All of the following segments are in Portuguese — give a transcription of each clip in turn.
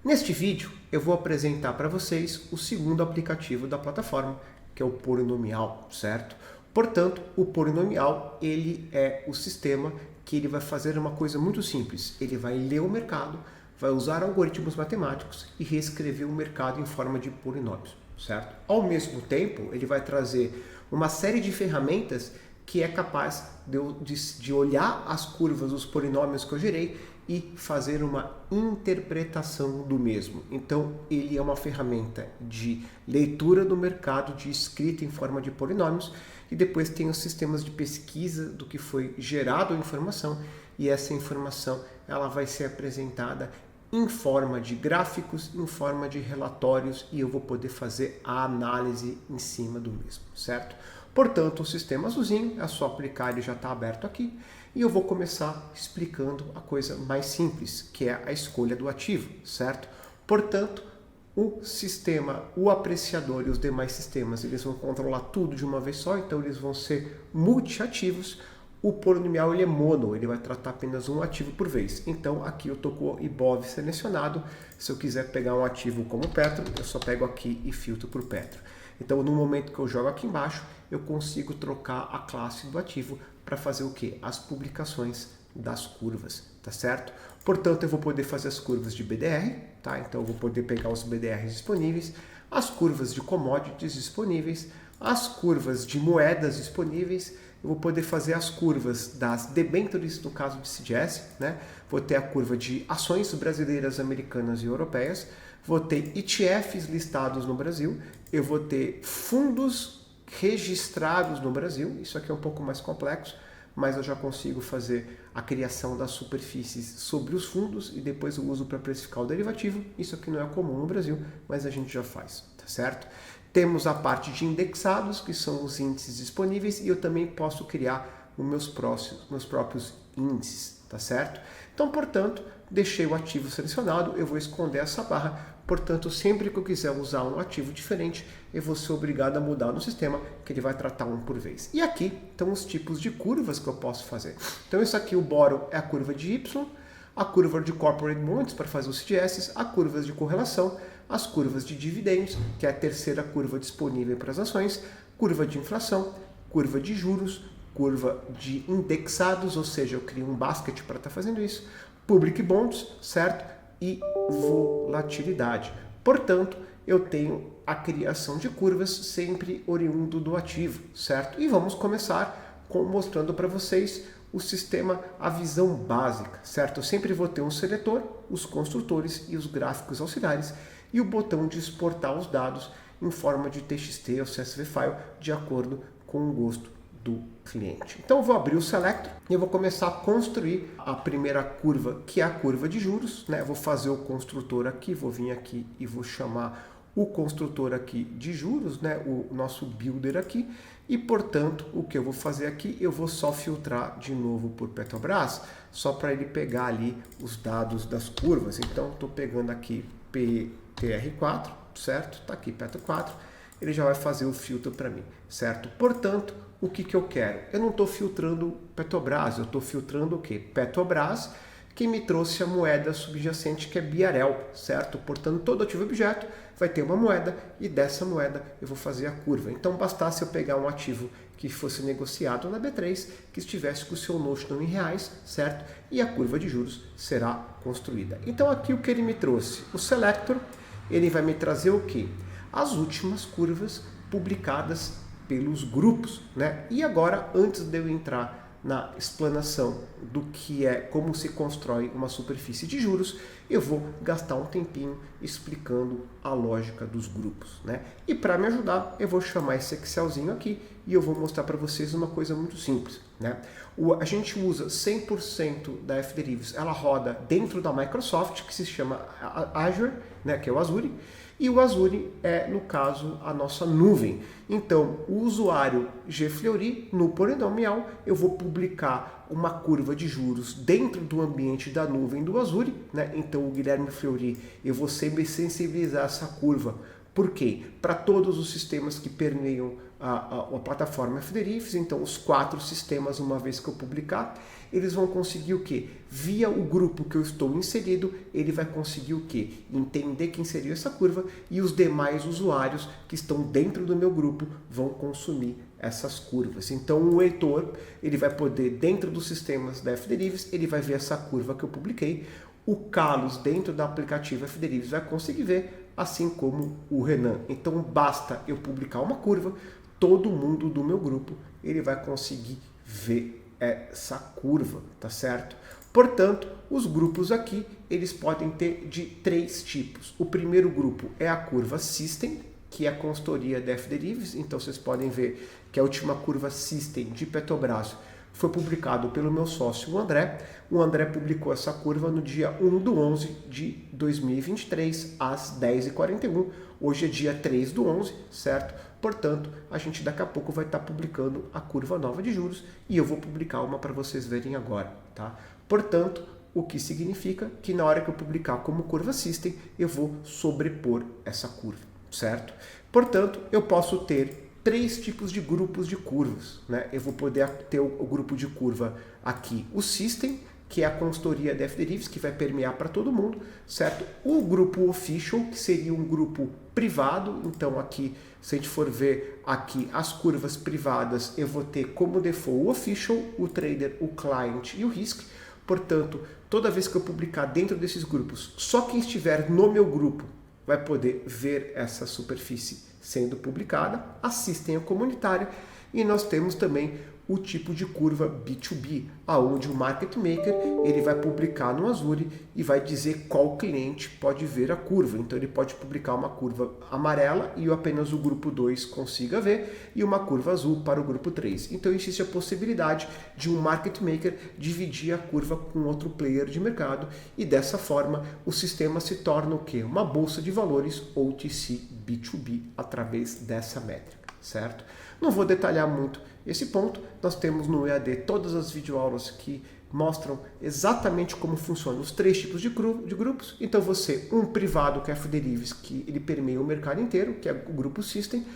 Neste vídeo eu vou apresentar para vocês o segundo aplicativo da plataforma, que é o polinomial, certo? Portanto, o polinomial ele é o sistema que ele vai fazer uma coisa muito simples. Ele vai ler o mercado, vai usar algoritmos matemáticos e reescrever o mercado em forma de polinômios, certo? Ao mesmo tempo, ele vai trazer uma série de ferramentas que é capaz de olhar as curvas dos polinômios que eu gerei e fazer uma interpretação do mesmo. Então, ele é uma ferramenta de leitura do mercado, de escrita em forma de polinômios, e depois tem os sistemas de pesquisa do que foi gerado a informação, e essa informação ela vai ser apresentada em forma de gráficos, em forma de relatórios, e eu vou poder fazer a análise em cima do mesmo, certo? Portanto, o sistema azulzinho, é só aplicar, ele já está aberto aqui, e eu vou começar explicando a coisa mais simples, que é a escolha do ativo, certo? Portanto, o sistema, o apreciador e os demais sistemas, eles vão controlar tudo de uma vez só, então eles vão ser multiativos. O polinomial ele é mono, ele vai tratar apenas um ativo por vez. Então aqui eu estou com o IBOV selecionado. Se eu quiser pegar um ativo como Petro, eu só pego aqui e filtro por Petro. Então no momento que eu jogo aqui embaixo, eu consigo trocar a classe do ativo para fazer o quê? As publicações das curvas, tá certo? Portanto, eu vou poder fazer as curvas de BDR, tá? Então eu vou poder pegar os BDRs disponíveis, as curvas de commodities disponíveis, as curvas de moedas disponíveis, eu vou poder fazer as curvas das debêntures, no caso de CDS, né? Vou ter a curva de ações brasileiras, americanas e europeias, vou ter ETFs listados no Brasil, eu vou ter fundos registrados no Brasil, isso aqui é um pouco mais complexo, mas eu já consigo fazer a criação das superfícies sobre os fundos e depois eu uso para precificar o derivativo. Isso aqui não é comum no Brasil, mas a gente já faz, tá certo? Temos a parte de indexados, que são os índices disponíveis, e eu também posso criar os meus próprios índices, tá certo? Então, portanto, deixei o ativo selecionado, eu vou esconder essa barra. Portanto, sempre que eu quiser usar um ativo diferente, eu vou ser obrigado a mudar no sistema, que ele vai tratar um por vez. E aqui estão os tipos de curvas que eu posso fazer. Então, isso aqui, o Boro, é a curva de Y, a curva de Corporate Bonds, para fazer os CDS, a curva de correlação, as curvas de dividendos, que é a terceira curva disponível para as ações, curva de inflação, curva de juros, curva de indexados, ou seja, eu crio um basket para estar fazendo isso, Public Bonds, certo? E volatilidade. Portanto, eu tenho a criação de curvas sempre oriundo do ativo, certo? E vamos começar mostrando para vocês o sistema, a visão básica, certo? Eu sempre vou ter um seletor, os construtores e os gráficos auxiliares e o botão de exportar os dados em forma de TXT ou CSV file de acordo com o gosto do cliente. Então eu vou abrir o Selector e eu vou começar a construir a primeira curva, que é a curva de juros, né? Eu vou fazer o construtor aqui, vou vir aqui e vou chamar o construtor aqui de juros, né? O nosso builder aqui, e portanto o que eu vou fazer aqui, eu vou só filtrar de novo por Petrobras, só para ele pegar ali os dados das curvas. Então estou pegando aqui PTR4, certo? Está aqui Petro 4, ele já vai fazer o filtro para mim, certo? Portanto, o que eu quero? Eu não estou filtrando Petrobras, eu estou filtrando o quê? Petrobras, que me trouxe a moeda subjacente, que é BRL, certo? Portanto, todo ativo objeto vai ter uma moeda e dessa moeda eu vou fazer a curva. Então, bastasse eu pegar um ativo que fosse negociado na B3, que estivesse com o seu notional em reais, certo? E a curva de juros será construída. Então, aqui o que ele me trouxe? O Selector, ele vai me trazer o quê? As últimas curvas publicadas pelos grupos, né? E agora, antes de eu entrar na explanação do que é, como se constrói uma superfície de juros, eu vou gastar um tempinho explicando a lógica dos grupos, né? E para me ajudar, eu vou chamar esse Excelzinho aqui e eu vou mostrar para vocês uma coisa muito simples, né? A gente usa 100% da F-Derivatives, ela roda dentro da Microsoft, que se chama Azure, né? Que é o Azure. E o Azure é, no caso, a nossa nuvem. Então, o usuário Gfleury, no polinomial, eu vou publicar uma curva de juros dentro do ambiente da nuvem do Azure, né? Então, o Guilherme Fleury, eu vou sempre sensibilizar essa curva. Por quê? Para todos os sistemas que permeiam a plataforma FDerives, então os 4 sistemas, uma vez que eu publicar, eles vão conseguir o quê? Via o grupo que eu estou inserido, ele vai conseguir o quê? Entender que inseriu essa curva e os demais usuários que estão dentro do meu grupo vão consumir essas curvas. Então o leitor, ele vai poder, dentro dos sistemas da FDerives, ele vai ver essa curva que eu publiquei. O Carlos, dentro do aplicativo FDerives, vai conseguir ver, assim como o Renan. Então basta eu publicar uma curva, todo mundo do meu grupo ele vai conseguir ver essa curva, tá certo? Portanto, os grupos aqui eles podem ter de 3 tipos. O primeiro grupo é a curva System, que é a consultoria da FDerives. Então vocês podem ver que a última curva System de Petrobras foi publicado pelo meu sócio, o André. O André publicou essa curva no dia 1/11 de 2023, às 10h41. Hoje é dia 3/11, certo? Portanto, a gente daqui a pouco vai estar publicando a curva nova de juros e eu vou publicar uma para vocês verem agora, tá? Portanto, o que significa que na hora que eu publicar como curva System, eu vou sobrepor essa curva, certo? Portanto, eu posso ter 3 tipos de grupos de curvas, né? Eu vou poder ter o grupo de curva aqui, o System, que é a consultoria da FDerives, que vai permear para todo mundo, certo? O grupo Official, que seria um grupo privado. Então aqui, se a gente for ver aqui as curvas privadas, eu vou ter como default o Official, o Trader, o Client e o Risk. Portanto, toda vez que eu publicar dentro desses grupos, só quem estiver no meu grupo vai poder ver essa superfície sendo publicada. A System é comunitária e nós temos também o tipo de curva B2B, aonde o market maker ele vai publicar no Azure e vai dizer qual cliente pode ver a curva. Então ele pode publicar uma curva amarela e apenas o grupo 2 consiga ver, e uma curva azul para o grupo 3. Então existe a possibilidade de um market maker dividir a curva com outro player de mercado, e dessa forma o sistema se torna o quê? Uma bolsa de valores OTC B2B através dessa métrica, certo? Não vou detalhar muito esse ponto. Nós temos no EAD todas as videoaulas que mostram exatamente como funcionam os 3 tipos de grupos. Então você, um privado que é a FDerives, que ele permeia o mercado inteiro, que é o grupo System,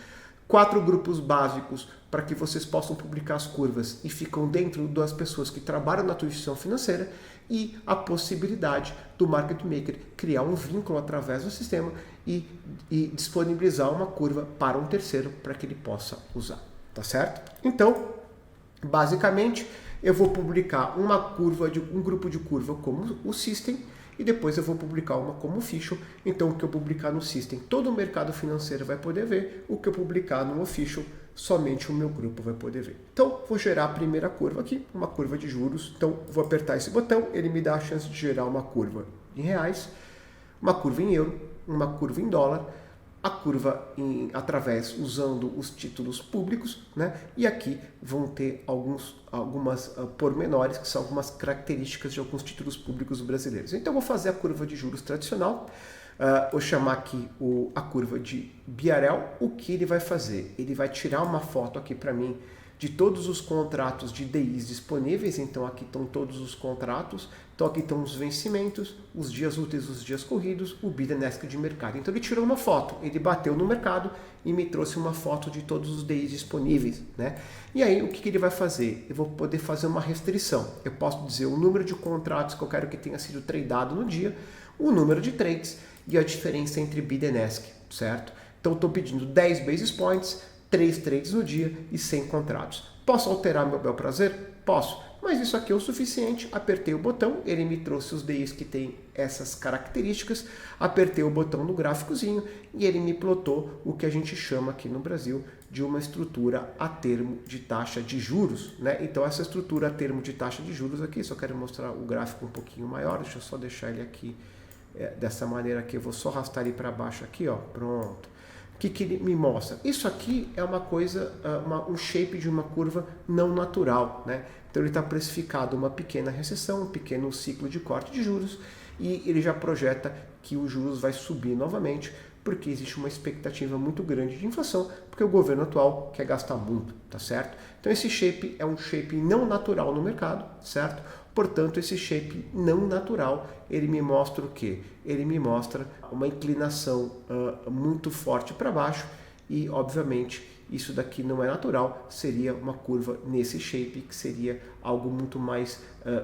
4 grupos básicos para que vocês possam publicar as curvas e ficam dentro das pessoas que trabalham na tua instituição financeira, e a possibilidade do market maker criar um vínculo através do sistema e disponibilizar uma curva para um terceiro para que ele possa usar, tá certo? Então, basicamente, eu vou publicar uma curva de um grupo de curva como o System, e depois eu vou publicar uma como Official. Então o que eu publicar no System, todo o mercado financeiro vai poder ver. O que eu publicar no Official, somente o meu grupo vai poder ver. Então vou gerar a primeira curva aqui, uma curva de juros. Então vou apertar esse botão, ele me dá a chance de gerar uma curva em reais, uma curva em euro, uma curva em dólar, a curva através usando os títulos públicos, né? E aqui vão ter algumas pormenores, que são algumas características de alguns títulos públicos brasileiros. Então eu vou fazer a curva de juros tradicional, vou chamar aqui a curva de BRL. O que ele vai fazer? Ele vai tirar uma foto aqui para mim de todos os contratos de DIs disponíveis. Então aqui estão todos os contratos, então aqui estão os vencimentos, os dias úteis, os dias corridos, o bid and ask de mercado. Então ele tirou uma foto, ele bateu no mercado e me trouxe uma foto de todos os DIs disponíveis, né? E aí o que ele vai fazer? Eu vou poder fazer uma restrição. Eu posso dizer o número de contratos que eu quero que tenha sido tradado no dia, o número de trades e a diferença entre bid and ask, certo? Então estou pedindo 10 basis points, 3 trades no dia e 100 contratos. Posso alterar meu bel prazer? Posso, mas isso aqui é o suficiente. Apertei o botão, ele me trouxe os DIs que tem essas características, apertei o botão no gráficozinho e ele me plotou o que a gente chama aqui no Brasil de uma estrutura a termo de taxa de juros, né? Então essa estrutura a termo de taxa de juros aqui, só quero mostrar o gráfico um pouquinho maior, deixa eu só deixar ele aqui dessa maneira aqui, eu vou só arrastar ele para baixo aqui, ó, pronto. O que ele me mostra? Isso aqui é uma coisa, um shape de uma curva não natural, né? Então ele está precificado uma pequena recessão, um pequeno ciclo de corte de juros, e ele já projeta que os juros vai subir novamente, porque existe uma expectativa muito grande de inflação, porque o governo atual quer gastar muito, tá certo? Então esse shape é um shape não natural no mercado, certo? Portanto, esse shape não natural, ele me mostra o quê? Ele me mostra uma inclinação muito forte para baixo, e, obviamente, isso daqui não é natural, seria uma curva nesse shape, que seria algo muito mais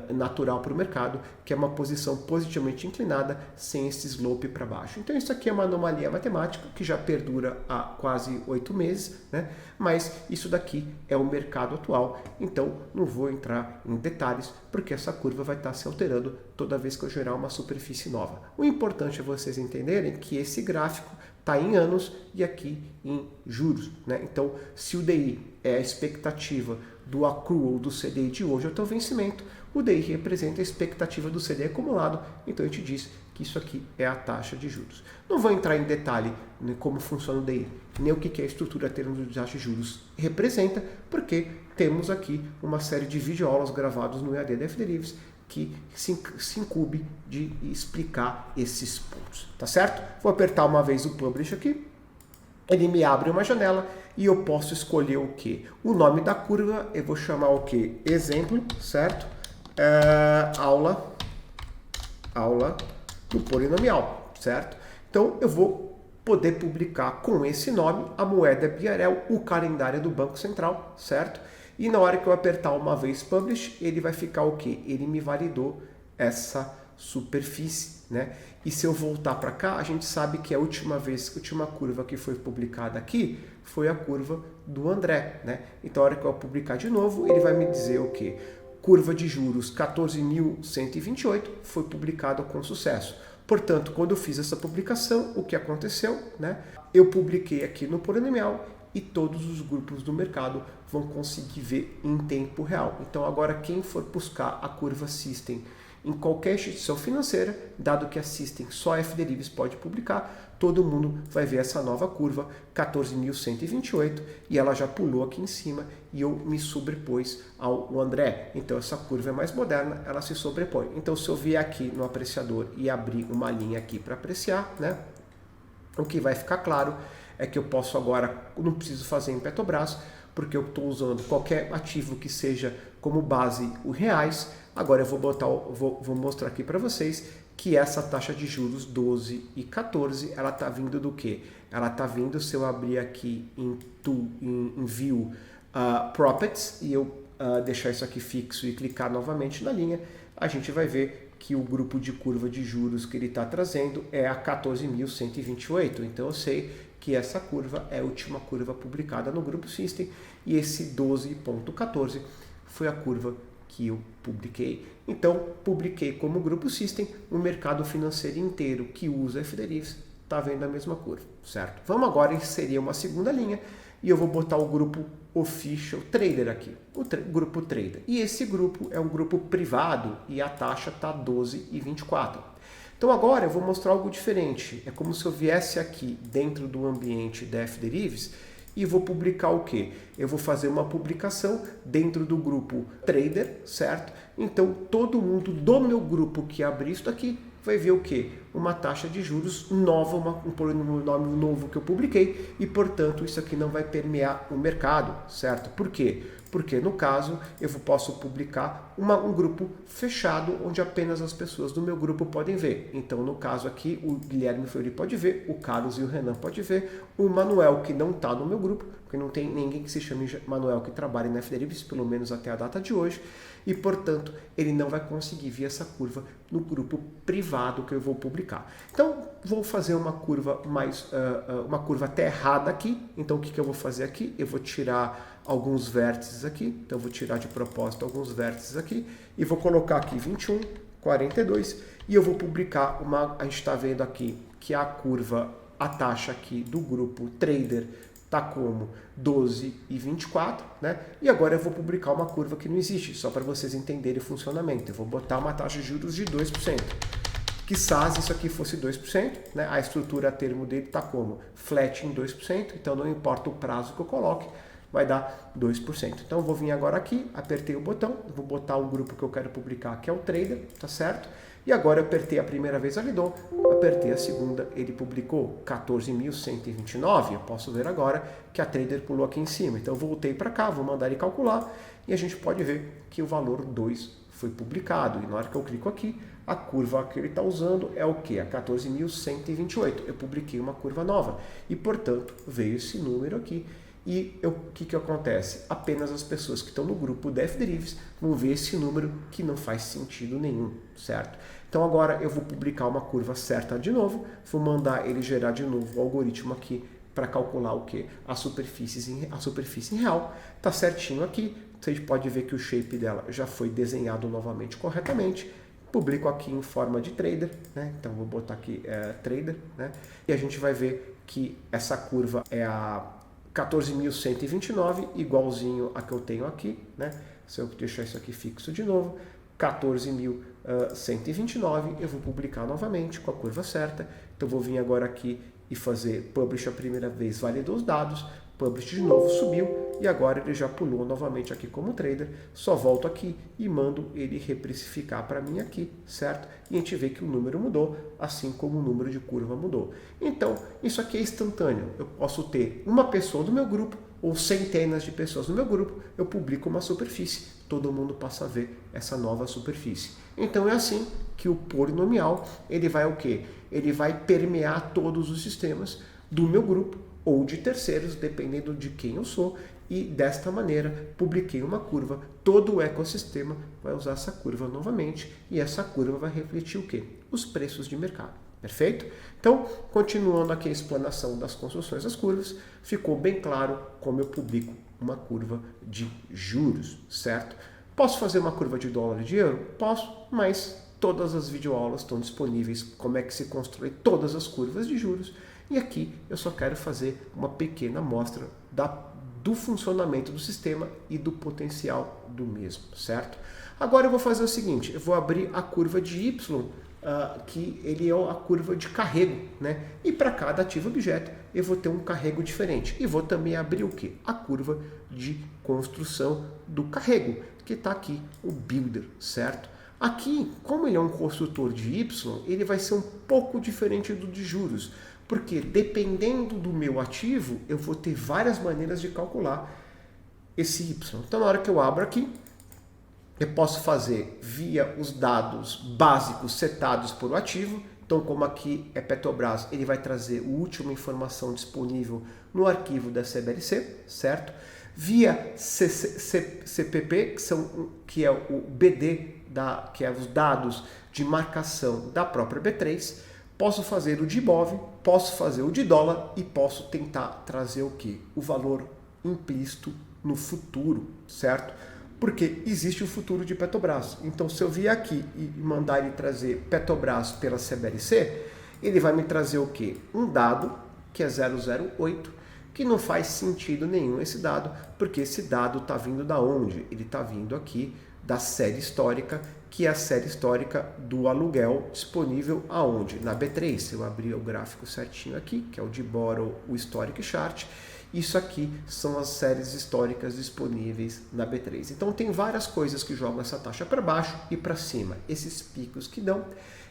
natural para o mercado, que é uma posição positivamente inclinada sem esse slope para baixo. Então isso aqui é uma anomalia matemática que já perdura há quase 8 meses, né? Mas isso daqui é o mercado atual, então não vou entrar em detalhes, porque essa curva vai estar se alterando toda vez que eu gerar uma superfície nova. O importante é vocês entenderem que esse gráfico está em anos e aqui em juros, né? Então, se o DI é a expectativa do accrual do CDI de hoje até o vencimento, o DI representa a expectativa do CDI acumulado, então a gente diz que isso aqui é a taxa de juros. Não vou entrar em detalhe em como funciona o DI, nem o que é a estrutura termos de taxa de juros representa, porque temos aqui uma série de videoaulas gravados no EAD da F-Derivatives que se incumbe de explicar esses pontos, tá certo? Vou apertar uma vez o Publish aqui, ele me abre uma janela e eu posso escolher o que? O nome da curva, eu vou chamar o que? Exemplo, certo? Aula do polinomial, certo? Então eu vou poder publicar com esse nome a moeda BRL, o calendário do Banco Central, certo? E na hora que eu apertar uma vez Publish, ele vai ficar o quê? Ele me validou essa superfície, né? E se eu voltar para cá, a gente sabe que a última curva que foi publicada aqui foi a curva do André, né? Então, a hora que eu publicar de novo, ele vai me dizer o quê? Curva de juros 14.128 foi publicada com sucesso. Portanto, quando eu fiz essa publicação, o que aconteceu, né? Eu publiquei aqui no polinomial e todos os grupos do mercado vão conseguir ver em tempo real. Então agora quem for buscar a curva System em qualquer instituição financeira, dado que a System só a F-Derivatives pode publicar, todo mundo vai ver essa nova curva 14.128 e ela já pulou aqui em cima e eu me sobrepôs ao André. Então essa curva é mais moderna, ela se sobrepõe. Então se eu vier aqui no apreciador e abrir uma linha aqui para apreciar, né, o que vai ficar claro é que eu posso agora, não preciso fazer em Petrobras, porque eu estou usando qualquer ativo que seja como base o reais. Agora eu vou mostrar aqui para vocês que essa taxa de juros 12 e 14, ela está vindo do quê? Ela está vindo, se eu abrir aqui em View Properties e eu deixar isso aqui fixo e clicar novamente na linha, a gente vai ver que o grupo de curva de juros que ele está trazendo é a 14.128. Então eu sei que essa curva é a última curva publicada no grupo System e esse 12.14 foi a curva que eu publiquei. Então, publiquei como grupo System, o mercado financeiro inteiro que usa F-Derivatives está vendo a mesma curva, certo? Vamos agora inserir uma segunda linha e eu vou botar o grupo Official Trader aqui, o grupo Trader. E esse grupo é um grupo privado e a taxa está 12,24. Então agora eu vou mostrar algo diferente. É como se eu viesse aqui dentro do ambiente da F-Derivatives e vou publicar o quê? Eu vou fazer uma publicação dentro do grupo Trader, certo? Então todo mundo do meu grupo que abrir isso daqui vai ver o quê? Uma taxa de juros nova, um polinômio novo que eu publiquei e, portanto, isso aqui não vai permear o mercado, certo? Por quê? Porque, no caso, eu posso publicar um grupo fechado onde apenas as pessoas do meu grupo podem ver. Então, no caso aqui, o Guilherme Fleury pode ver, o Carlos e o Renan podem ver, o Manuel, que não está no meu grupo, porque não tem ninguém que se chame Manuel que trabalhe na F-Derivatives, pelo menos até a data de hoje, e, portanto, ele não vai conseguir ver essa curva no grupo privado que eu vou publicar. Então, vou fazer uma curva uma curva até errada aqui. Então, o que eu vou fazer aqui? Eu vou tirar alguns vértices aqui. Então, eu vou tirar de propósito alguns vértices aqui e vou colocar aqui 21, 42 e eu vou publicar a gente está vendo aqui que a curva, a taxa aqui do grupo Trader está como 12,24, né? E agora eu vou publicar uma curva que não existe, só para vocês entenderem o funcionamento. Eu vou botar uma taxa de juros de 2%. Quizás isso aqui fosse 2%, né? A estrutura a termo dele está como? Flat em 2%, então não importa o prazo que eu coloque, vai dar 2%. Então eu vou vir agora aqui, apertei o botão, vou botar o grupo que eu quero publicar, que é o Trader, tá certo? E agora eu apertei a primeira vez, validou, apertei a segunda, ele publicou 14.129. Eu posso ver agora que a Trader pulou aqui em cima. Então eu voltei para cá, vou mandar ele calcular e a gente pode ver que o valor 2 foi publicado. E na hora que eu clico aqui, a curva que ele está usando é o que? A 14.128. Eu publiquei uma curva nova e, portanto, veio esse número aqui E o que acontece? Apenas as pessoas que estão no grupo da F-Derives vão ver esse número que não faz sentido nenhum, certo? Então agora eu vou publicar uma curva certa de novo, vou mandar ele gerar de novo o algoritmo aqui para calcular o que? A superfície em real. Está certinho aqui, você pode ver que o shape dela já foi desenhado novamente corretamente. Publico aqui em forma de trader, né? Então vou botar aqui trader, né? E a gente vai ver que essa curva é a 14.129, igualzinho a que eu tenho aqui, né? Se eu deixar isso aqui fixo de novo, 14.129, eu vou publicar novamente com a curva certa. Então vou vir agora aqui e fazer publish a primeira vez, validou os dados, publish de novo, subiu, e agora ele já pulou novamente aqui como trader. Só volto aqui e mando ele reprecificar para mim aqui, certo? E a gente vê que o número mudou, assim como o número de curva mudou. Então, isso aqui é instantâneo. Eu posso ter uma pessoa do meu grupo ou centenas de pessoas no meu grupo, eu publico uma superfície, todo mundo passa a ver essa nova superfície. Então é assim que o polinomial, ele vai o quê? Ele vai permear todos os sistemas do meu grupo ou de terceiros, dependendo de quem eu sou, e desta maneira publiquei uma curva, todo o ecossistema vai usar essa curva novamente, e essa curva vai refletir o quê? Os preços de mercado. Perfeito? Então, continuando aqui a explanação das construções das curvas, ficou bem claro como eu publico uma curva de juros, certo? Posso fazer uma curva de dólar e de euro? Posso, mas todas as videoaulas estão disponíveis, como é que se constrói todas as curvas de juros, e aqui eu só quero fazer uma pequena amostra do funcionamento do sistema e do potencial do mesmo, certo? Agora eu vou fazer o seguinte, eu vou abrir a curva de Y, que ele é a curva de carrego, né? E para cada ativo objeto eu vou ter um carrego diferente. E vou também abrir o que? A curva de construção do carrego, que está aqui, o builder, certo? Aqui, como ele é um construtor de Y, ele vai ser um pouco diferente do de juros, porque dependendo do meu ativo, eu vou ter várias maneiras de calcular esse Y. Então, na hora que eu abro aqui, eu posso fazer via os dados básicos setados por o ativo. Então, como aqui é Petrobras, ele vai trazer a última informação disponível no arquivo da CBLC, certo? Via CPP, que é o BD, que é os dados de marcação da própria B3. Posso fazer o de IBOV, posso fazer o de dólar e posso tentar trazer o quê? O valor implícito no futuro, certo? Porque existe o futuro de Petrobras. Então, se eu vier aqui e mandar ele trazer Petrobras pela CBLC, ele vai me trazer o quê? Um dado, que é 008, que não faz sentido nenhum esse dado, porque esse dado está vindo da onde? Ele está vindo aqui da série histórica, que é a série histórica do aluguel disponível aonde? Na B3. Se eu abrir o gráfico certinho aqui, que é o de Borrow, o Historic Chart, isso aqui são as séries históricas disponíveis na B3. Então tem várias coisas que jogam essa taxa para baixo e para cima. Esses picos que dão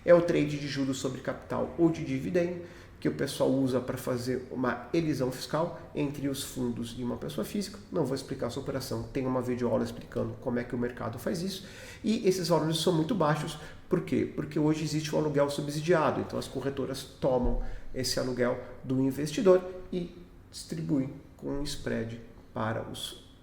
é o trade de juros sobre capital ou de dividendo, que o pessoal usa para fazer uma elisão fiscal entre os fundos e uma pessoa física. Não vou explicar essa operação, tem uma videoaula explicando como é que o mercado faz isso. E esses valores são muito baixos. Por quê? Porque hoje existe o aluguel subsidiado, então as corretoras tomam esse aluguel do investidor e distribuem com um spread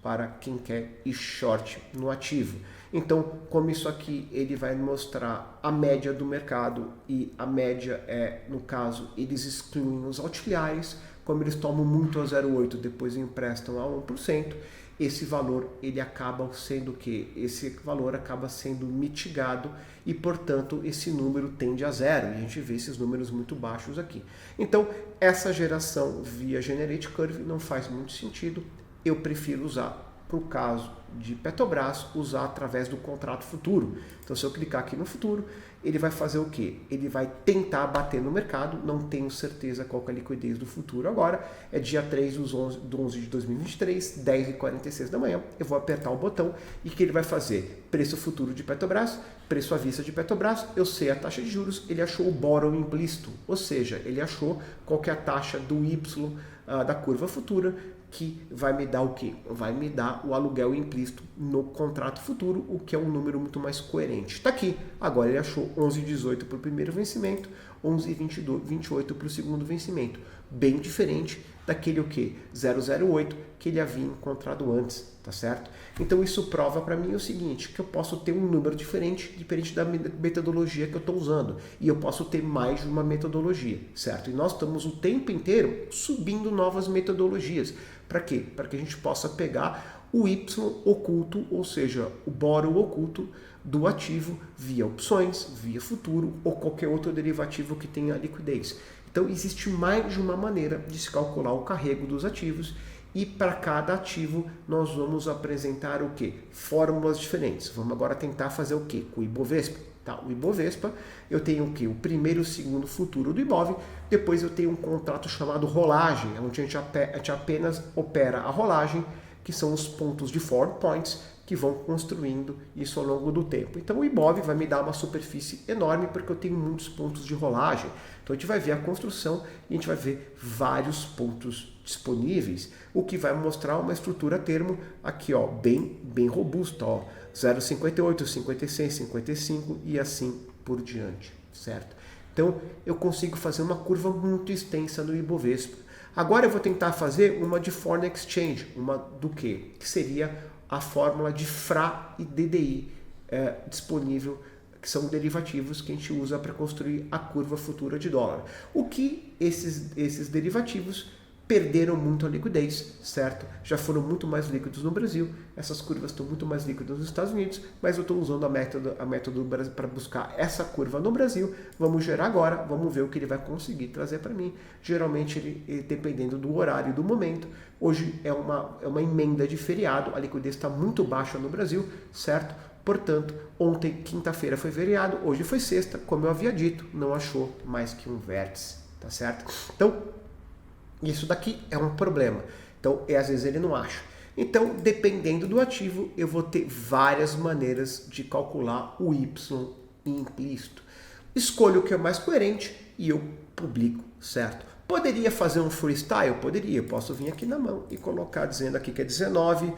para quem quer ir short no ativo. Então, como isso aqui ele vai mostrar a média do mercado e a média no caso, eles excluem os auxiliares, como eles tomam muito a 0,8, depois emprestam a 1%, esse valor ele acaba sendo o quê? Esse valor acaba sendo mitigado e, portanto, esse número tende a zero. E a gente vê esses números muito baixos aqui. Então, essa geração via Generate Curve não faz muito sentido. Eu prefiro usar, para o caso de Petrobras, usar através do contrato futuro. Então, se eu clicar aqui no futuro, ele vai fazer o quê? Ele vai tentar bater no mercado, não tenho certeza qual que é a liquidez do futuro agora, é dia 3 do 11 de 2023, 10h46 da manhã, eu vou apertar o botão e o que ele vai fazer? Preço futuro de Petrobras, preço à vista de Petrobras, eu sei a taxa de juros, ele achou o borrow implícito, ou seja, ele achou qual que é a taxa do Y da curva futura, que vai me dar o quê? Vai me dar o aluguel implícito no contrato futuro, o que é um número muito mais coerente. Está aqui. Agora ele achou 11,18 para o primeiro vencimento, 11,28 para o segundo vencimento. Bem diferente daquele o quê? 008 que ele havia encontrado antes, tá certo? Então isso prova para mim o seguinte, que eu posso ter um número diferente da metodologia que eu estou usando. E eu posso ter mais de uma metodologia, certo? E nós estamos o tempo inteiro subindo novas metodologias. Para quê? Para que a gente possa pegar o Y oculto, ou seja, o boro oculto do ativo via opções, via futuro ou qualquer outro derivativo que tenha liquidez. Então existe mais de uma maneira de se calcular o carrego dos ativos e para cada ativo nós vamos apresentar o quê? Fórmulas diferentes. Vamos agora tentar fazer o quê? Com o Ibovespa. Tá, o Ibovespa, eu tenho o quê? O primeiro e o segundo futuro do Ibov, depois eu tenho um contrato chamado rolagem, onde a gente apenas opera a rolagem, que são os pontos de forward points, que vão construindo isso ao longo do tempo. Então o Ibov vai me dar uma superfície enorme porque eu tenho muitos pontos de rolagem. Então a gente vai ver a construção e a gente vai ver vários pontos disponíveis, o que vai mostrar uma estrutura termo aqui, ó, bem robusta, ó, 0,58, 56, 55 e assim por diante, certo? Então eu consigo fazer uma curva muito extensa no Ibovespa. Agora eu vou tentar fazer uma de Foreign Exchange, uma do quê? Que seria a fórmula de FRA e DDI disponível, que são derivativos que a gente usa para construir a curva futura de dólar. O que esses derivativos perderam muito a liquidez, certo? Já foram muito mais líquidos no Brasil, essas curvas estão muito mais líquidas nos Estados Unidos, mas eu estou usando a método para buscar essa curva no Brasil. Vamos gerar agora, vamos ver o que ele vai conseguir trazer para mim. Geralmente, ele, dependendo do horário e do momento, hoje é uma emenda de feriado, a liquidez está muito baixa no Brasil, certo? Portanto, ontem, quinta-feira, foi feriado, hoje foi sexta, como eu havia dito, não achou mais que um vértice, tá certo? Então, isso daqui é um problema. Então, às vezes ele não acha. Então, dependendo do ativo, eu vou ter várias maneiras de calcular o Y implícito. Escolho o que é mais coerente e eu publico, certo? Poderia fazer um freestyle? Poderia. Eu posso vir aqui na mão e colocar dizendo aqui que é 19,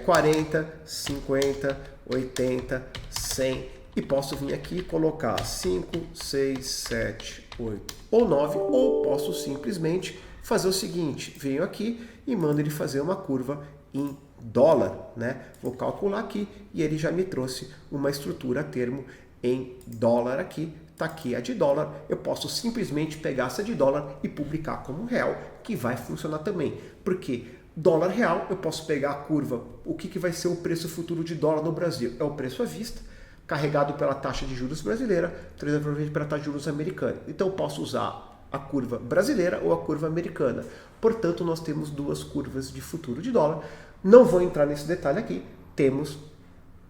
40, 50, 80, 100. E posso vir aqui e colocar 5, 6, 7, 8 ou 9. Ou posso simplesmente fazer o seguinte, venho aqui e mando ele fazer uma curva em dólar, né? Vou calcular aqui e ele já me trouxe uma estrutura a termo em dólar aqui. Tá aqui a de dólar, eu posso simplesmente pegar essa de dólar e publicar como real, que vai funcionar também. Porque dólar real, eu posso pegar a curva, o que vai ser o preço futuro de dólar no Brasil? É o preço à vista, carregado pela taxa de juros brasileira, provavelmente pela taxa de juros americana. Então eu posso usar a curva brasileira ou a curva americana. Portanto, nós temos duas curvas de futuro de dólar. Não vou entrar nesse detalhe aqui. Temos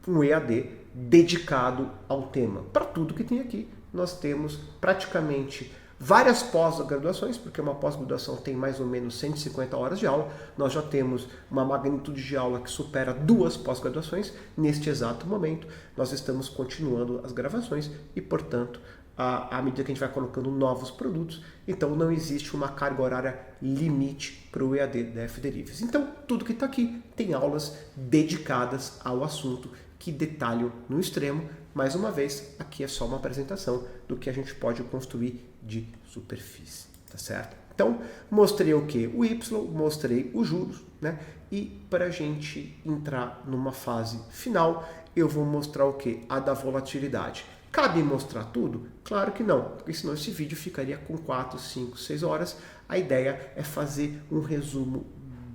um EAD dedicado ao tema. Para tudo que tem aqui, nós temos praticamente várias pós-graduações, porque uma pós-graduação tem mais ou menos 150 horas de aula. Nós já temos uma magnitude de aula que supera 2 pós-graduações. Neste exato momento, nós estamos continuando as gravações e, portanto, à medida que a gente vai colocando novos produtos, então não existe uma carga horária limite para o EAD da F-Derives. Então, tudo que está aqui tem aulas dedicadas ao assunto que detalham no extremo. Mais uma vez, aqui é só uma apresentação do que a gente pode construir de superfície, tá certo? Então, mostrei o que? O Y, mostrei os juros, né? E para a gente entrar numa fase final, eu vou mostrar o que? A da volatilidade. Cabe mostrar tudo? Claro que não, porque senão esse vídeo ficaria com 4, 5, 6 horas. A ideia é fazer um resumo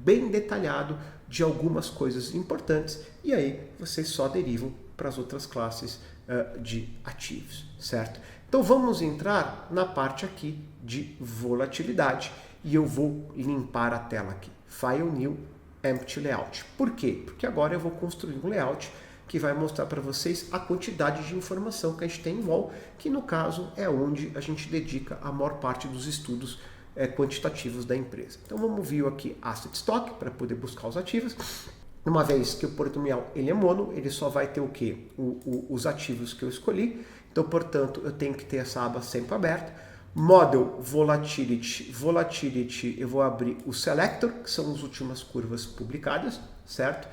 bem detalhado de algumas coisas importantes e aí vocês só derivam para as outras classes de ativos, certo? Então vamos entrar na parte aqui de volatilidade e eu vou limpar a tela aqui. File New Empty Layout. Por quê? Porque agora eu vou construir um layout que vai mostrar para vocês a quantidade de informação que a gente tem em vol, que no caso é onde a gente dedica a maior parte dos estudos quantitativos da empresa. Então vamos vir aqui Asset Stock para poder buscar os ativos. Uma vez que o polinomial ele é mono, ele só vai ter o quê? Os ativos que eu escolhi. Então, portanto, eu tenho que ter essa aba sempre aberta. Model Volatility, eu vou abrir o Selector, que são as últimas curvas publicadas, certo?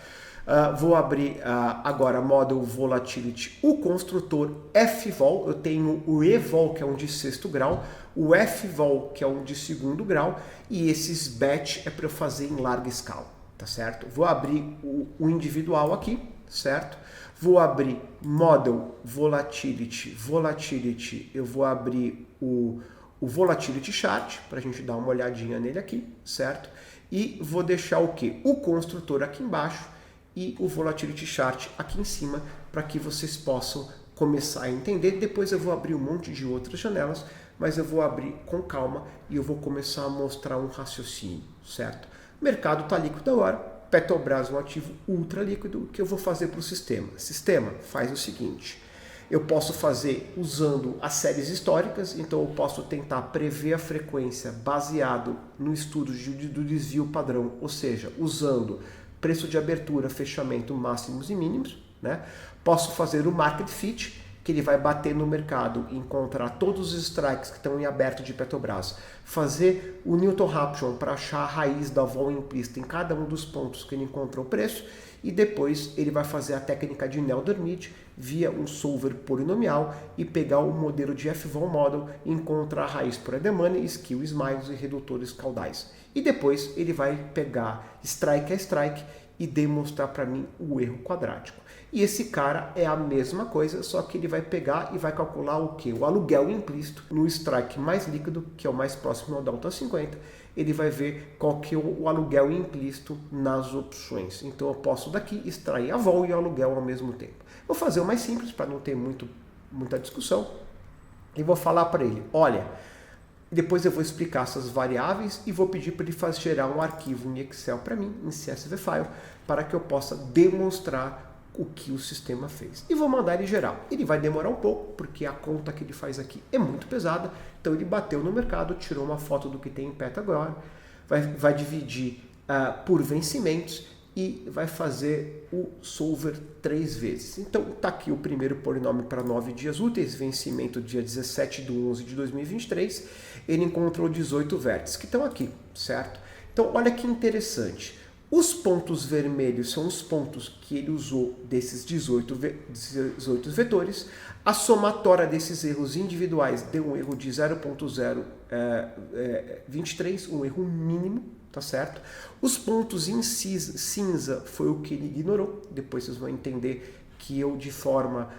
Vou abrir agora Model Volatility, o construtor FVOL. Eu tenho o EVOL, que é um de sexto grau, o FVOL, que é um de segundo grau, e esses batch é para eu fazer em larga escala, tá certo? Vou abrir o individual aqui, certo? Vou abrir Model Volatility, eu vou abrir o Volatility Chart, para a gente dar uma olhadinha nele aqui, certo? E vou deixar o quê? O construtor aqui embaixo e o Volatility Chart aqui em cima, para que vocês possam começar a entender. Depois eu vou abrir um monte de outras janelas, mas eu vou abrir com calma e eu vou começar a mostrar um raciocínio, certo? O mercado está líquido agora, Petrobras é um ativo ultra líquido. O que eu vou fazer para o sistema? Sistema faz o seguinte: eu posso fazer usando as séries históricas, então eu posso tentar prever a frequência baseado no estudo do desvio padrão, ou seja, usando preço de abertura, fechamento, máximos e mínimos, né? Posso fazer o market fit, que ele vai bater no mercado e encontrar todos os strikes que estão em aberto de Petrobras, fazer o Newton-Raphson para achar a raiz da vol implícita em cada um dos pontos que ele encontrou o preço, e depois ele vai fazer a técnica de Nelder-Mead via um solver polinomial e pegar o modelo de FVOL Model e encontrar a raiz por Edemane, Skill, Smiles e redutores caudais. E depois ele vai pegar strike a strike e demonstrar para mim o erro quadrático. E esse cara é a mesma coisa, só que ele vai pegar e vai calcular o quê? O aluguel implícito no strike mais líquido, que é o mais próximo ao delta 50, ele vai ver qual que é o aluguel implícito nas opções. Então eu posso daqui extrair a vol e o aluguel ao mesmo tempo. Vou fazer o mais simples para não ter muita discussão e vou falar para ele, olha, depois eu vou explicar essas variáveis e vou pedir para ele gerar um arquivo em Excel para mim, em CSV File, para que eu possa demonstrar o que o sistema fez. E vou mandar ele gerar. Ele vai demorar um pouco, porque a conta que ele faz aqui é muito pesada. Então ele bateu no mercado, tirou uma foto do que tem em pé agora, vai dividir por vencimentos e vai fazer o solver 3 vezes. Então está aqui o primeiro polinômio para 9 dias úteis, vencimento dia 17/11/2023. Ele encontrou 18 vértices que estão aqui, certo? Então olha que interessante. Os pontos vermelhos são os pontos que ele usou desses 18 vetores. A somatória desses erros individuais deu um erro de 0.023, um erro mínimo, tá certo? Os pontos em cinza foi o que ele ignorou. Depois vocês vão entender que eu, de forma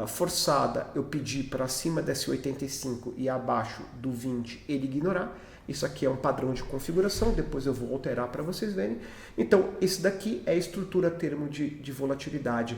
forçada, eu pedi para acima desse 85 e abaixo do 20 ele ignorar. Isso aqui é um padrão de configuração, depois eu vou alterar para vocês verem. Então, esse daqui é a estrutura termo de volatilidade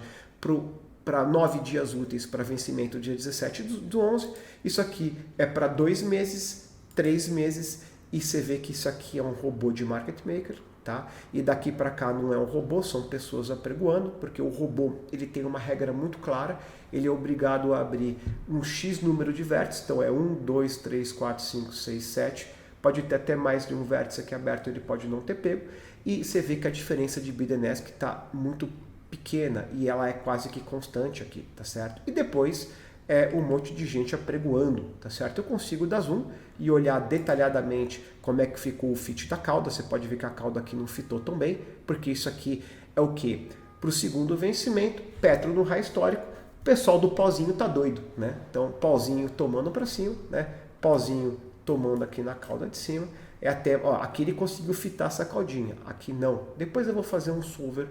para 9 dias úteis para vencimento dia 17/11. Isso aqui é para 2 meses, 3 meses, e você vê que isso aqui é um robô de market maker, tá? E daqui para cá não é um robô, são pessoas apregoando, porque o robô ele tem uma regra muito clara, ele é obrigado a abrir um X número de vértices, então é 1, 2, 3, 4, 5, 6, 7, pode ter até mais de um vértice aqui aberto, ele pode não ter pego, e você vê que a diferença de bid and ask está muito pequena e ela é quase que constante aqui, tá certo? E depois é um monte de gente apregoando, tá certo? Eu consigo dar zoom e olhar detalhadamente como é que ficou o fit da cauda. Você pode ver que a cauda aqui não fitou tão bem, porque isso aqui é o quê? Para o segundo vencimento, Petro no high histórico, o pessoal do pauzinho tá doido, né? Então, pauzinho tomando para cima, né? Pauzinho tomando aqui na cauda de cima, é até, ó, aqui ele conseguiu fitar essa caudinha, aqui não. Depois eu vou fazer um solver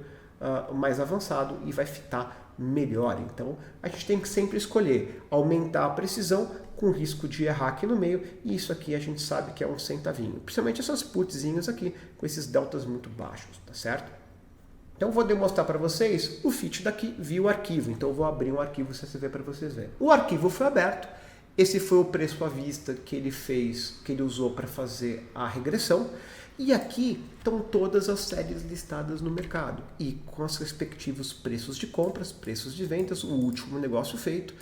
mais avançado e vai fitar melhor. Então a gente tem que sempre escolher aumentar a precisão com risco de errar aqui no meio, e isso aqui a gente sabe que é um centavinho, principalmente essas putzinhas aqui com esses deltas muito baixos, tá certo? Então vou demonstrar para vocês o fit daqui via o arquivo. Então eu vou abrir um arquivo CSV para vocês verem. O arquivo foi aberto. Esse foi o preço à vista que ele fez, que ele usou para fazer a regressão. E aqui estão todas as séries listadas no mercado e com os respectivos preços de compras, preços de vendas, o último negócio feito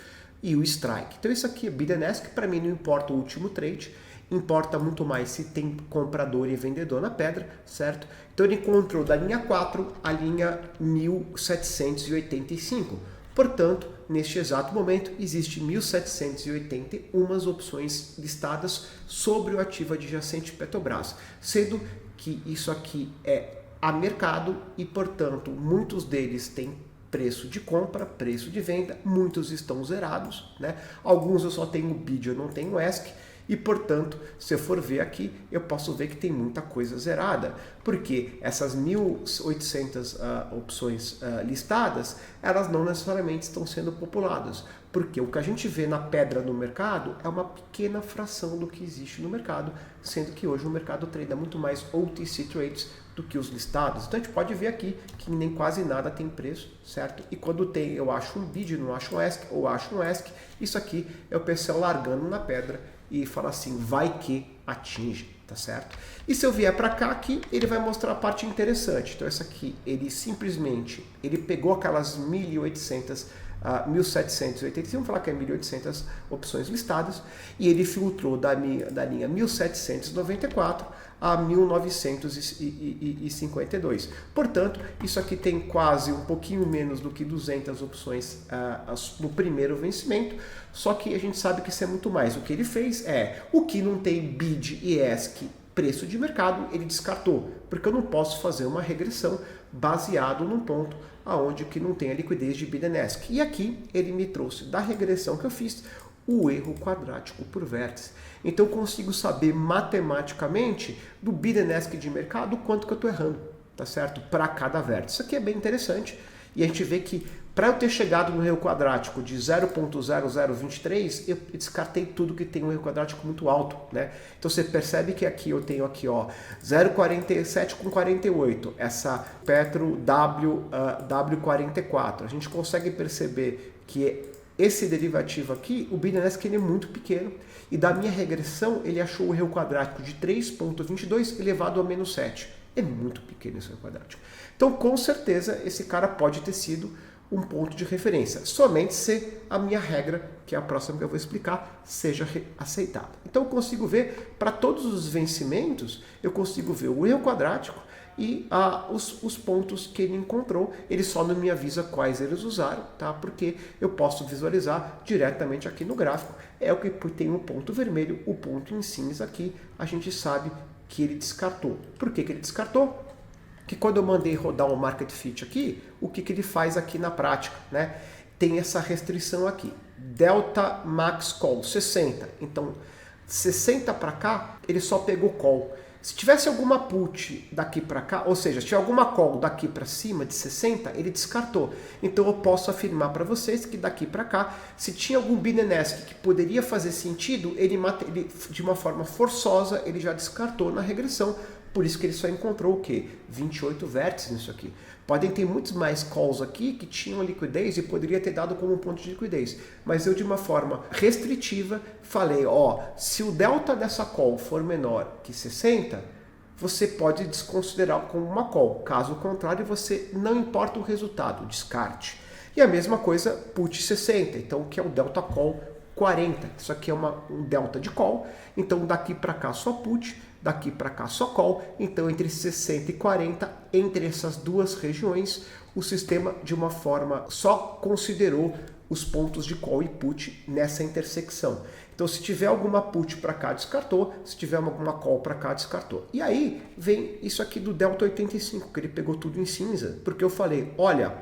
e o strike. Então isso aqui é bid and ask, para mim não importa o último trade, importa muito mais se tem comprador e vendedor na pedra, certo? Então ele encontrou da linha 4 a linha 1785. Portanto, neste exato momento, existe 1.781 opções listadas sobre o ativo adjacente Petrobras, sendo que isso aqui é a mercado e, portanto, muitos deles têm preço de compra, preço de venda, muitos estão zerados, né? Alguns eu só tenho bid, eu não tenho ESC, e, portanto, se eu for ver aqui, eu posso ver que tem muita coisa zerada, porque essas 1.800 opções listadas, elas não necessariamente estão sendo populadas, porque o que a gente vê na pedra no mercado é uma pequena fração do que existe no mercado, sendo que hoje o mercado trade muito mais OTC trades do que os listados. Então a gente pode ver aqui que nem quase nada tem preço, certo? E quando tem, eu acho um bid, não acho um ESC, ou acho um ESC, isso aqui é o pessoal largando na pedra e fala assim, vai que atinge, tá certo? E se eu vier para cá aqui, ele vai mostrar a parte interessante. Então essa aqui, ele simplesmente, ele pegou aquelas 1.800 1.785, vamos falar que é 1.800 opções listadas, e ele filtrou da linha 1.794 a 1.952. Portanto, isso aqui tem quase um pouquinho menos do que 200 opções no primeiro vencimento, só que a gente sabe que isso é muito mais. O que ele fez é, o que não tem bid e ESC, preço de mercado, ele descartou, porque eu não posso fazer uma regressão baseado num ponto aonde que não tem a liquidez de bid and ESC. E aqui ele me trouxe da regressão que eu fiz o erro quadrático por vértice. Então eu consigo saber matematicamente do bid and ESC de mercado quanto que eu estou errando, tá certo? Para cada vértice. Isso aqui é bem interessante e a gente vê que para eu ter chegado no erro quadrático de 0.0023, eu descartei tudo que tem um erro quadrático muito alto, né? Então você percebe que aqui eu tenho aqui, ó, 0,47 com 48, essa Petro W44. A gente consegue perceber que esse derivativo aqui, o bid and ESC, ele é muito pequeno, e da minha regressão ele achou o erro quadrático de 3,22 elevado a menos 7. É muito pequeno esse erro quadrático. Então, com certeza, esse cara pode ter sido um ponto de referência, somente se a minha regra, que é a próxima que eu vou explicar, seja aceitada. Então eu consigo ver, para todos os vencimentos, eu consigo ver o erro quadrático e os pontos que ele encontrou. Ele só não me avisa quais eles usaram, tá? Porque eu posso visualizar diretamente aqui no gráfico. É o que tem um ponto vermelho, o ponto em cinza aqui, a gente sabe que ele descartou. Por que ele descartou? Que quando eu mandei rodar um market fit aqui, o que ele faz aqui na prática, né? Tem essa restrição aqui, delta max call 60. Então 60 para cá ele só pegou call. Se tivesse alguma put daqui para cá, ou seja, se tiver alguma call daqui para cima de 60, ele descartou. Então eu posso afirmar para vocês que daqui para cá, se tinha algum bid and ESC que poderia fazer sentido, ele de uma forma forçosa ele já descartou na regressão. Por isso que ele só encontrou o quê? 28 vértices nisso aqui. Podem ter muitos mais calls aqui que tinham liquidez e poderia ter dado como um ponto de liquidez. Mas eu, de uma forma restritiva, falei, ó, se o delta dessa call for menor que 60, você pode desconsiderar como uma call. Caso contrário, você não importa o resultado, descarte. E a mesma coisa, put 60, então que é o delta call 40. Isso aqui é um delta de call, então daqui para cá só put, daqui para cá só call, então entre 60 e 40, entre essas duas regiões, o sistema de uma forma só considerou os pontos de call e put nessa intersecção. Então se tiver alguma put para cá, descartou, se tiver alguma call para cá, descartou. E aí vem isso aqui do delta 85, que ele pegou tudo em cinza, porque eu falei, olha,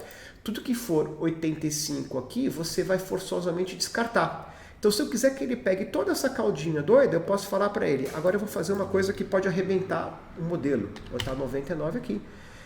tudo que for 85 aqui, você vai forçosamente descartar. Então, se eu quiser que ele pegue toda essa caldinha doida, eu posso falar para ele, agora eu vou fazer uma coisa que pode arrebentar o modelo. Vou botar 99 aqui.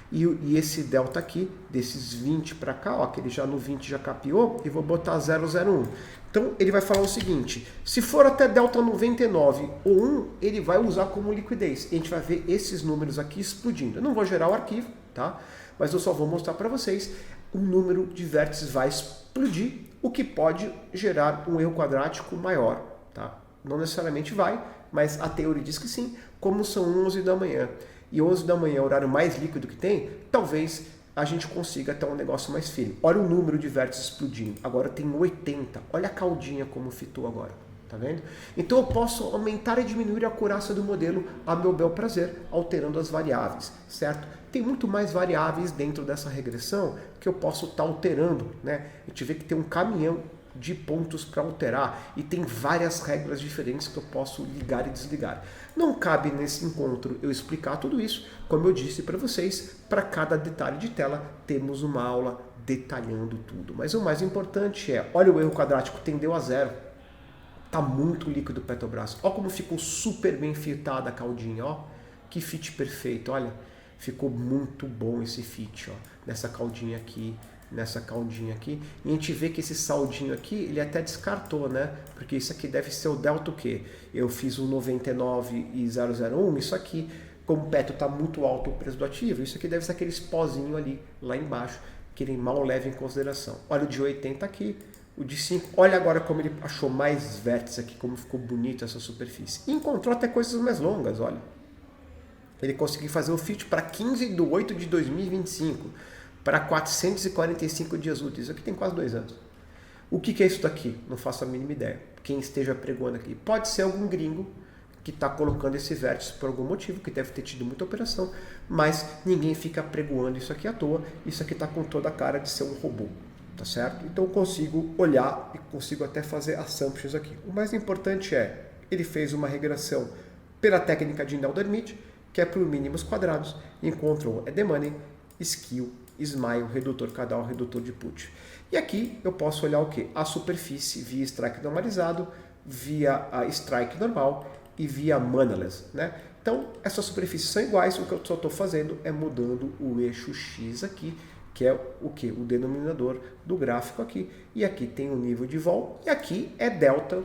E esse delta aqui, desses 20 para cá, ó, que ele já no 20 já capiou, e vou botar 001. Então, ele vai falar o seguinte, se for até delta 99 ou 1, ele vai usar como liquidez. E a gente vai ver esses números aqui explodindo. Eu não vou gerar o arquivo, tá? Mas eu só vou mostrar para vocês, o número de vértices vai explodir, o que pode gerar um erro quadrático maior, tá? Não necessariamente vai, mas a teoria diz que sim, como são 11 da manhã. E 11 da manhã é o horário mais líquido que tem, talvez a gente consiga ter um negócio mais firme. Olha o número de vértices explodindo, agora tem 80, olha a caldinha como fitou agora, tá vendo? Então eu posso aumentar e diminuir a acurácia do modelo a meu bel prazer, alterando as variáveis, certo? Tem muito mais variáveis dentro dessa regressão que eu posso estar alterando, né? A gente vê que tem um caminhão de pontos para alterar e tem várias regras diferentes que eu posso ligar e desligar. Não cabe nesse encontro eu explicar tudo isso, como eu disse para vocês, para cada detalhe de tela temos uma aula detalhando tudo. Mas o mais importante é, olha o erro quadrático, tendeu a zero. Tá muito líquido o Petrobras. Olha como ficou super bem fitada a caldinha, ó. Que fit perfeito, olha. Ficou muito bom esse fit, ó. Nessa caldinha aqui, nessa caldinha aqui. E a gente vê que esse saldinho aqui, ele até descartou, né? Porque isso aqui deve ser o delta o quê? Eu fiz um 99,001, isso aqui, como o Petro tá muito alto o preço do ativo, isso aqui deve ser aquele pozinho ali, lá embaixo, que ele mal leva em consideração. Olha o de 80 aqui, o de 5, olha agora como ele achou mais vértices aqui, como ficou bonito essa superfície. E encontrou até coisas mais longas, olha. Ele conseguiu fazer o fit para 15/8/2025, para 445 dias úteis. Isso aqui tem quase 2 anos. O que é isso daqui? Não faço a mínima ideia. Quem esteja pregoando aqui. Pode ser algum gringo que está colocando esse vértice por algum motivo, que deve ter tido muita operação, mas ninguém fica pregoando isso aqui à toa. Isso aqui está com toda a cara de ser um robô, tá certo? Então eu consigo olhar e consigo até fazer assumptions aqui. O mais importante é, ele fez uma regressão pela técnica de Nelder-Mead, que é por mínimos quadrados, encontrou the money, skew, smile, redutor caudal, redutor de put. E aqui eu posso olhar o que? A superfície via strike normalizado, via a strike normal e via moneyless, né? Então, essas superfícies são iguais, o que eu só estou fazendo é mudando o eixo X aqui, que é o que? O denominador do gráfico aqui. E aqui tem o nível de vol, e aqui é delta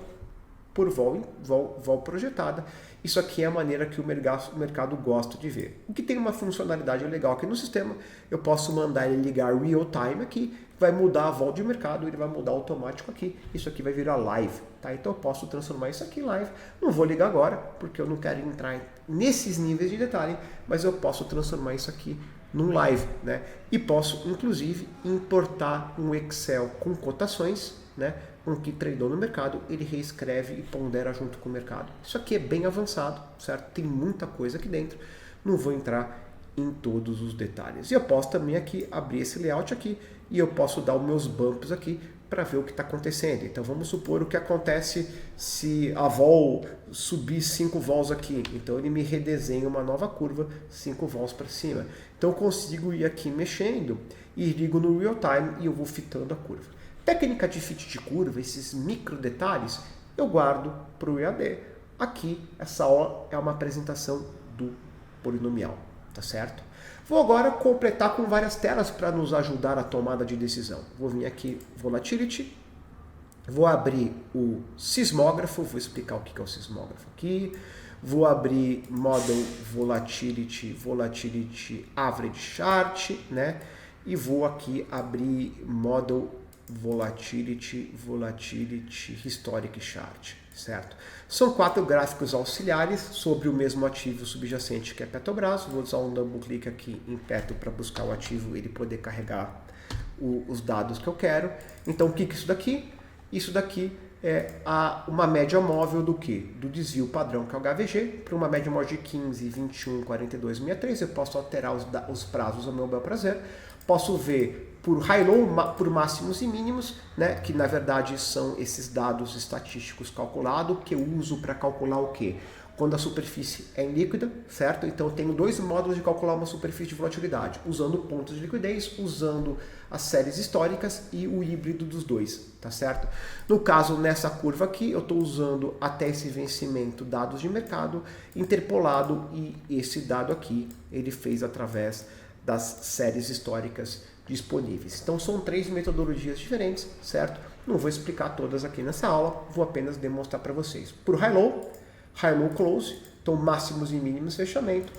por vol projetada. Isso aqui é a maneira que o mercado gosta de ver. O que tem uma funcionalidade legal aqui no sistema, eu posso mandar ele ligar real time aqui, vai mudar a vol de mercado, ele vai mudar automático aqui, isso aqui vai virar live, tá? Então eu posso transformar isso aqui em live. Não vou ligar agora, porque eu não quero entrar nesses níveis de detalhe, mas eu posso transformar isso aqui num live, né? E posso, inclusive, importar um Excel com cotações, né? Com que tradou no mercado, ele reescreve e pondera junto com o mercado. Isso aqui é bem avançado, certo? Tem muita coisa aqui dentro. Não vou entrar em todos os detalhes. E eu posso também aqui abrir esse layout aqui e eu posso dar os meus bumps aqui para ver o que está acontecendo. Então vamos supor o que acontece se a vol subir 5 vols aqui. Então ele me redesenha uma nova curva, 5 vols para cima. Então eu consigo ir aqui mexendo e ligo no real time e eu vou fitando a curva. Técnica de fit de curva, esses micro detalhes, eu guardo para o EAD. Aqui, essa O é uma apresentação do polinomial, tá certo? Vou agora completar com várias telas para nos ajudar a tomada de decisão. Vou vir aqui, Volatility, vou abrir o sismógrafo, vou explicar o que é o sismógrafo aqui, vou abrir Model Volatility, Volatility Average Chart, né? E vou aqui abrir Model Volatility Historic Chart, certo? São 4 gráficos auxiliares sobre o mesmo ativo subjacente que é Petrobras. Vou usar um double clique aqui em Petro para buscar o ativo e ele poder carregar os dados que eu quero. Então o que é isso daqui? Isso daqui é uma média móvel do que? Do desvio padrão, que é o HVG, para uma média móvel de 15, 21, 42, 63. Eu posso alterar os prazos ao meu bel prazer. Posso ver por high-low, por máximos e mínimos, né, que na verdade são esses dados estatísticos calculados, que eu uso para calcular o quê? Quando a superfície é líquida, certo? Então eu tenho 2 módulos de calcular uma superfície de volatilidade, usando pontos de liquidez, usando as séries históricas e o híbrido dos dois, tá certo? No caso, nessa curva aqui, eu estou usando até esse vencimento dados de mercado interpolado e esse dado aqui ele fez através das séries históricas disponíveis. Então são 3 metodologias diferentes, certo? Não vou explicar todas aqui nessa aula, vou apenas demonstrar para vocês. Por high-low close, então máximos e mínimos fechamento,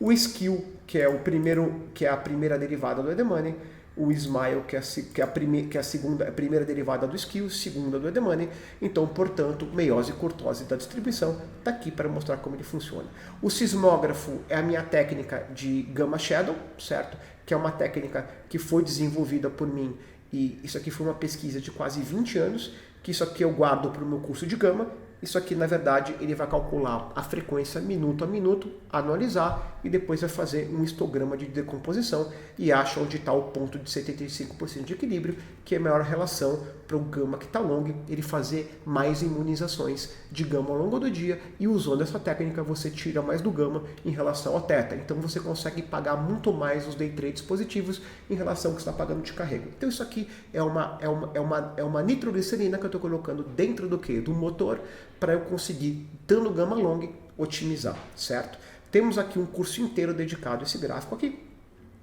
o skew, que é o primeiro, que é a primeira derivada do the money, o smile, que é a primeira derivada do skew, segunda do the money. Então, portanto, meiose e curtose da distribuição está aqui para mostrar como ele funciona. O sismógrafo é a minha técnica de Gamma Shadow, certo? Que é uma técnica que foi desenvolvida por mim e isso aqui foi uma pesquisa de quase 20 anos, que isso aqui eu guardo para o meu curso de Gama Isso aqui, na verdade, ele vai calcular a frequência minuto a minuto, anualizar e depois vai fazer um histograma de decomposição e acha onde está o ponto de 75% de equilíbrio, que é a maior relação para o gama que está long, ele fazer mais imunizações de gama ao longo do dia, e usando essa técnica você tira mais do gama em relação ao teta. Então você consegue pagar muito mais os day trades positivos em relação ao que você está pagando de carrego. Então isso aqui é uma nitroglicerina que eu estou colocando dentro do quê? Do motor, para eu conseguir, dando gama long, otimizar, certo? Temos aqui um curso inteiro dedicado a esse gráfico aqui.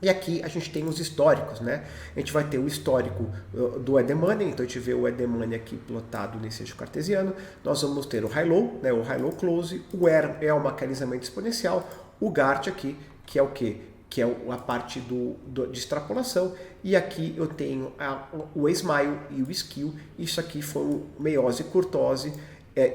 E aqui a gente tem os históricos, né? A gente vai ter o histórico do Edemoney, então a gente vê o Edemoney aqui plotado nesse eixo cartesiano. Nós vamos ter o High-Low, né? O High-Low Close, o ER é o maquiavelizamento exponencial, o GART aqui, que é o quê? Que é a parte de extrapolação, e aqui eu tenho o Smile e o Skew. Isso aqui foi o meiose e curtose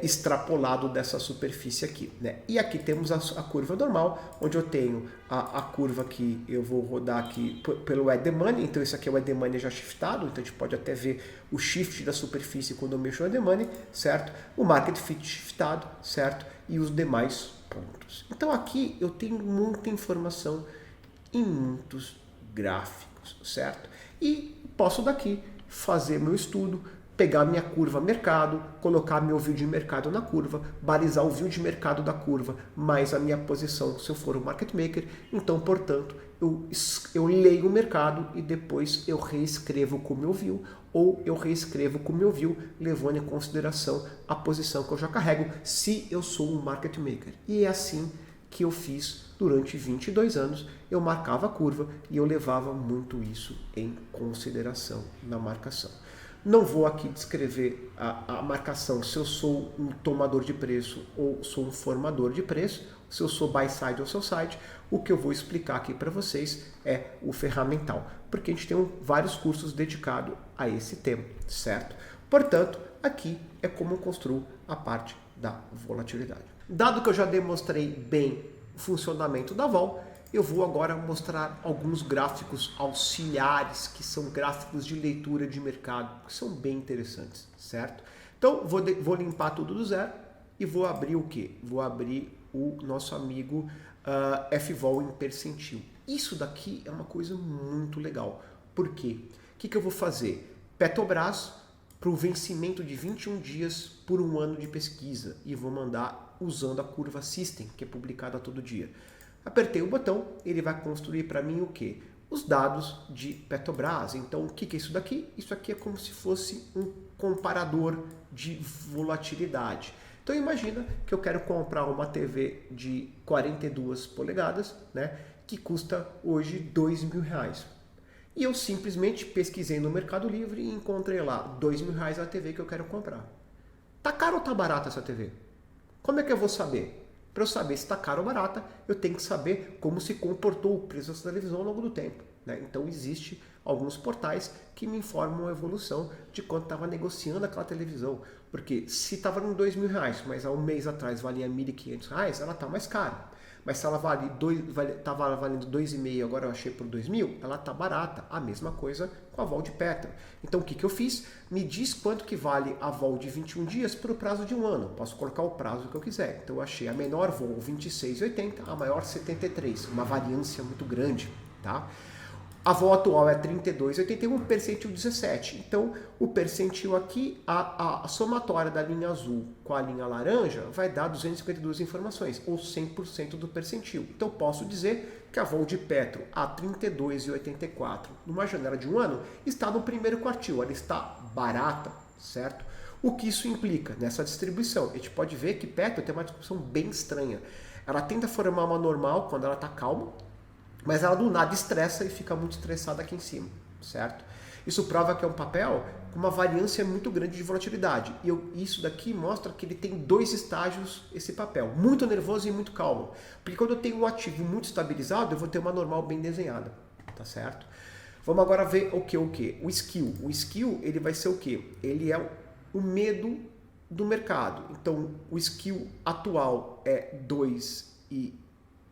extrapolado dessa superfície aqui, né? E aqui temos a curva normal, onde eu tenho a curva que eu vou rodar aqui pelo Edemoney. Então isso aqui é o Edemoney já shiftado, então a gente pode até ver o shift da superfície quando eu mexo no Edemoney, certo? O Market Fit shiftado, certo? E os demais pontos. Então aqui eu tenho muita informação em muitos gráficos, certo? E posso daqui fazer meu estudo, pegar minha curva mercado, colocar meu view de mercado na curva, balizar o view de mercado da curva, mais a minha posição se eu for um market maker. Então, portanto, eu leio o mercado e depois eu reescrevo com o meu view, ou eu reescrevo com o meu view, levando em consideração a posição que eu já carrego, se eu sou um market maker. E é assim que eu fiz durante 22 anos. Eu marcava a curva e eu levava muito isso em consideração na marcação. Não vou aqui descrever a marcação, se eu sou um tomador de preço ou sou um formador de preço, se eu sou buy side ou sell side. O que eu vou explicar aqui para vocês é o ferramental, porque a gente tem vários cursos dedicados a esse tema, certo? Portanto, aqui é como eu construo a parte da volatilidade. Dado que eu já demonstrei bem o funcionamento da vol, eu vou agora mostrar alguns gráficos auxiliares, que são gráficos de leitura de mercado, que são bem interessantes, certo? Então, vou limpar tudo do zero e vou abrir o quê? Vou abrir o nosso amigo FVOL em percentil. Isso daqui é uma coisa muito legal. Por quê? O que eu vou fazer? Petrobras para o vencimento de 21 dias por um ano de pesquisa, e vou mandar usando a curva System, que é publicada todo dia. Apertei o botão, ele vai construir para mim o quê? Os dados de Petrobras. Então, o que é isso daqui? Isso aqui é como se fosse um comparador de volatilidade. Então, imagina que eu quero comprar uma TV de 42 polegadas, né, que custa hoje R$2.000. E eu simplesmente pesquisei no Mercado Livre e encontrei lá R$2.000 a TV que eu quero comprar. Tá caro ou tá barata essa TV? Como é que eu vou saber? Para eu saber se está caro ou barata, eu tenho que saber como se comportou o preço dessa televisão ao longo do tempo, né? Então, existe alguns portais que me informam a evolução de quanto estava negociando aquela televisão. Porque se estava em R$2.000, mas há um mês atrás valia R$1.500, ela está mais cara. Mas se ela estava valendo 2,5, agora eu achei por 2.000, ela está barata. A mesma coisa com a vol de Petro. Então o que eu fiz? Me diz quanto que vale a vol de 21 dias para o prazo de um ano. Posso colocar o prazo que eu quiser. Então eu achei a menor vol 26,80, a maior 73, uma variância muito grande, tá? A vol atual é 32,81, percentil 17. Então, o percentil aqui, a somatória da linha azul com a linha laranja vai dar 252 informações, ou 100% do percentil. Então, posso dizer que a vol de Petro a 32,84, numa janela de um ano, está no primeiro quartil, ela está barata, certo? O que isso implica nessa distribuição? A gente pode ver que Petro tem uma distribuição bem estranha. Ela tenta formar uma normal quando ela está calma, mas ela do nada estressa e fica muito estressada aqui em cima, certo? Isso prova que é um papel com uma variância muito grande de volatilidade. E isso daqui mostra que ele tem dois estágios, esse papel, muito nervoso e muito calmo. Porque quando eu tenho um ativo muito estabilizado, eu vou ter uma normal bem desenhada, tá certo? Vamos agora ver o que? O skew. O skew, ele vai ser o quê? Ele é o medo do mercado. Então, o skew atual é 2 e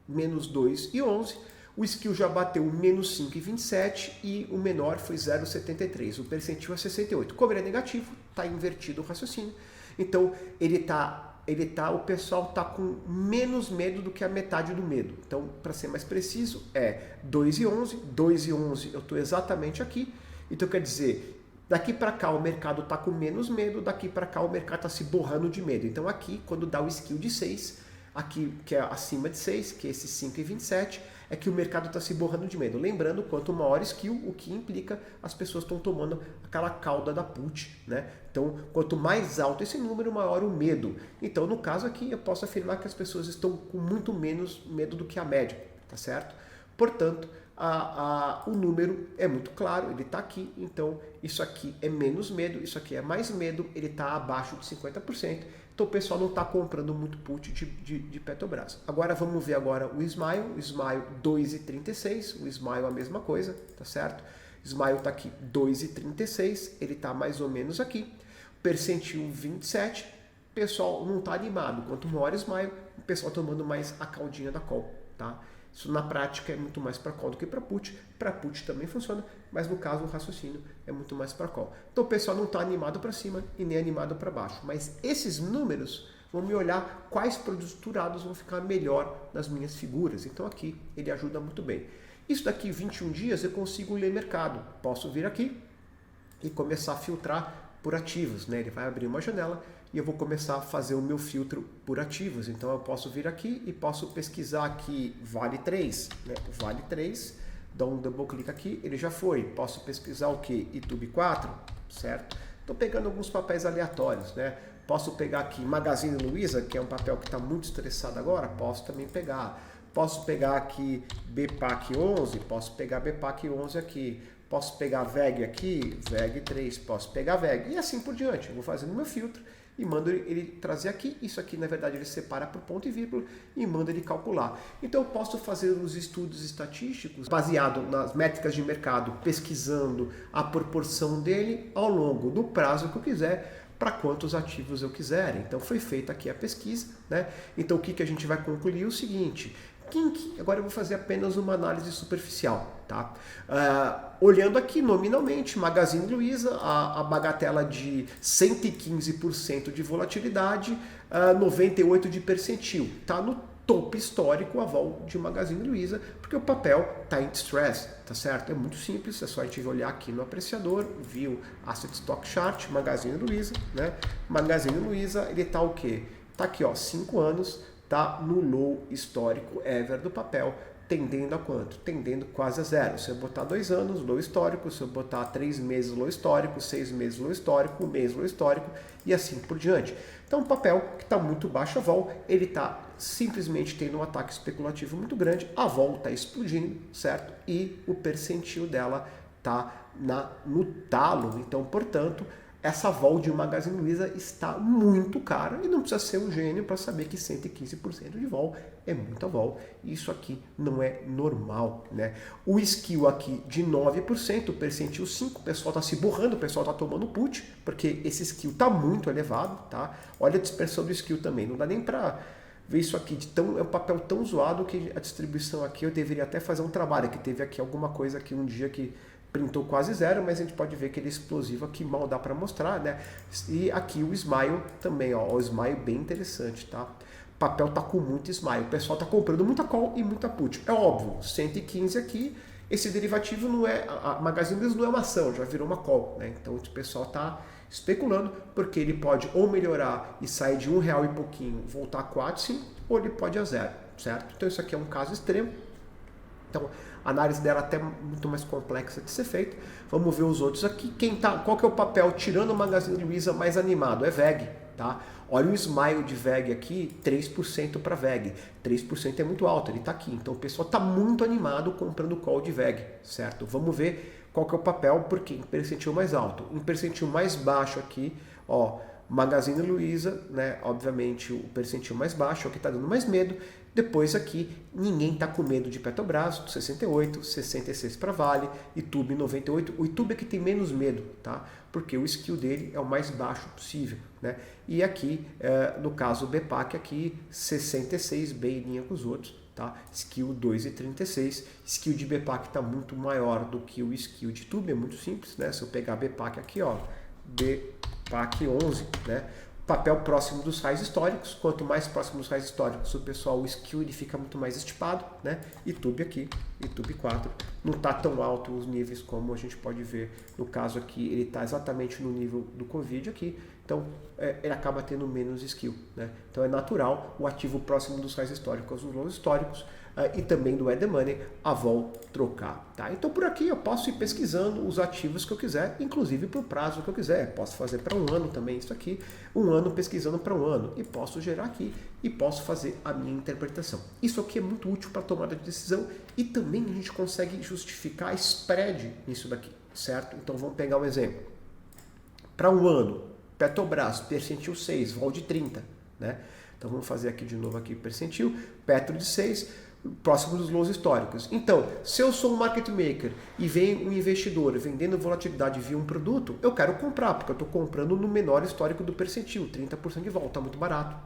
menos 2,11. O skew já bateu menos 5,27 e o menor foi 0,73. O percentil é 68. Como ele é negativo, está invertido o raciocínio. Então o pessoal tá com menos medo do que a metade do medo. Então, para ser mais preciso, é 2,11 eu estou exatamente aqui. Então, quer dizer, daqui para cá o mercado está com menos medo, daqui para cá o mercado está se borrando de medo. Então, aqui, quando dá o skill de 6, aqui que é acima de 6, que é esse 5,27, é que o mercado está se borrando de medo. Lembrando, quanto maior skill, o que implica as pessoas estão tomando aquela cauda da put, né? Então, quanto mais alto esse número, maior o medo. Então, no caso aqui, eu posso afirmar que as pessoas estão com muito menos medo do que a média, tá certo? Portanto, o número é muito claro, ele está aqui, então isso aqui é menos medo, isso aqui é mais medo, ele está abaixo de 50%, então o pessoal não está comprando muito put de Petrobras. Agora vamos ver agora o Smile 2,36, o Smile a mesma coisa, tá certo? Smile está aqui 2,36, ele está mais ou menos aqui, percentil 27, o pessoal não está animado, quanto maior Smile, o pessoal tomando mais a caldinha da call, tá? Isso na prática é muito mais para call do que para put. Para put também funciona, mas no caso o raciocínio é muito mais para call. Então o pessoal não está animado para cima e nem animado para baixo. Mas esses números vão me olhar quais produtos estruturados vão ficar melhor nas minhas figuras. Então aqui ele ajuda muito bem. Isso daqui 21 dias eu consigo ler mercado. Posso vir aqui e começar a filtrar por ativos, né? Ele vai abrir uma janela e eu vou começar a fazer o meu filtro por ativos. Então eu posso vir aqui e posso pesquisar aqui Vale 3, né? Vale 3, dou um double clique aqui, ele já foi. Posso pesquisar o que? YouTube 4, certo? Estou pegando alguns papéis aleatórios, né? Posso pegar aqui Magazine Luiza, que é um papel que está muito estressado agora, posso também pegar. Posso pegar aqui BPAC 11, posso pegar BPAC 11 aqui. Posso pegar VEG aqui, VEG 3, posso pegar VEG e assim por diante. Eu vou fazendo meu filtro e mando ele trazer aqui. Isso aqui, na verdade, ele separa por ponto e vírgula e manda ele calcular. Então, eu posso fazer os estudos estatísticos baseado nas métricas de mercado, pesquisando a proporção dele ao longo do prazo que eu quiser, para quantos ativos eu quiser. Então, foi feita aqui a pesquisa, né? Então, o que a gente vai concluir é o seguinte. Agora eu vou fazer apenas uma análise superficial, tá? Olhando aqui nominalmente, Magazine Luiza, a bagatela de 115% de volatilidade, 98% de percentil. Tá no topo histórico a vol de Magazine Luiza, porque o papel está em distress, tá certo? É muito simples, é só a gente olhar aqui no apreciador, viu Asset Stock Chart, Magazine Luiza, né? Magazine Luiza, ele tá o quê? Tá aqui, ó, 5 anos, tá no low histórico ever do papel, tendendo a quanto? Tendendo quase a zero. Se eu botar 2 anos, low histórico, se eu botar 3 meses, low histórico, 6 meses, low histórico, 1 mês, low histórico e assim por diante. Então, um papel que está muito baixo a vol, ele está simplesmente tendo um ataque especulativo muito grande, a vol está explodindo, certo? E o percentil dela está no talo, então, portanto, essa vol de Magazine Luiza está muito cara e não precisa ser um gênio para saber que 115% de vol é muita vol. Isso aqui não é normal, né? O skill aqui de 9%, o percentil 5%, o pessoal está se borrando, o pessoal está tomando put, porque esse skill está muito elevado, tá? Olha a dispersão do skill também, não dá nem para ver isso aqui, é um papel tão zoado que a distribuição aqui eu deveria até fazer um trabalho, que teve aqui alguma coisa aqui um dia que printou quase zero, mas a gente pode ver que ele é explosivo aqui, mal dá para mostrar, né? E aqui o Smile também, ó, o Smile bem interessante, tá? O papel tá com muito Smile, o pessoal tá comprando muita call e muita put. É óbvio, 115 aqui, esse derivativo não é, a Magazine Luiza não é uma ação, já virou uma call, né? Então o pessoal tá especulando, porque ele pode ou melhorar e sair de R$1 e pouquinho, voltar a 4, sim, ou ele pode ir a zero, certo? Então isso aqui é um caso extremo. Então, a análise dela é até muito mais complexa de ser feita. Vamos ver os outros aqui. Qual que é o papel, tirando o Magazine Luiza, mais animado? É VEG, tá? Olha o Smile de VEG aqui, 3% para VEG. 3% é muito alto, ele está aqui. Então, o pessoal está muito animado comprando call de VEG, certo? Vamos ver qual que é o papel, porque em percentil mais alto. Em percentil mais baixo aqui, ó, Magazine Luiza, né? Obviamente o percentil mais baixo é o que está dando mais medo. Depois aqui, ninguém está com medo de Petrobras, 68, 66 para Vale, YouTube 98. O YouTube é que tem menos medo, tá? Porque o skill dele é o mais baixo possível, né? E aqui, no caso o BPAC aqui, 66, bem em linha com os outros, tá? Skill 2,36. Skill de BPAC está muito maior do que o skill de YouTube, é muito simples, né? Se eu pegar BPAC aqui, ó, BPAC 11, né? papel próximo dos raios históricos. Quanto mais próximo dos raios históricos, o pessoal, o skew ele fica muito mais estipado, né? YouTube aqui, YouTube 4, não está tão alto os níveis como a gente pode ver no caso aqui, ele está exatamente no nível do Covid aqui, então ele acaba tendo menos skew, né? Então é natural o ativo próximo dos raios históricos, os lows históricos, e também do the money, a vol trocar. Tá? Então por aqui eu posso ir pesquisando os ativos que eu quiser, inclusive para o prazo que eu quiser. Posso fazer para um ano também isso aqui, um ano pesquisando para um ano. E posso gerar aqui e posso fazer a minha interpretação. Isso aqui é muito útil para tomada de decisão e também a gente consegue justificar spread nisso daqui, certo? Então vamos pegar um exemplo. Para um ano, Petrobras, percentil 6, vol de 30. Né? Então vamos fazer aqui de novo aqui percentil, Petro de 6, próximo dos lows históricos. Então, se eu sou um market maker e vem um investidor vendendo volatilidade via um produto, eu quero comprar, porque eu estou comprando no menor histórico do percentil, 30% de vol, está muito barato.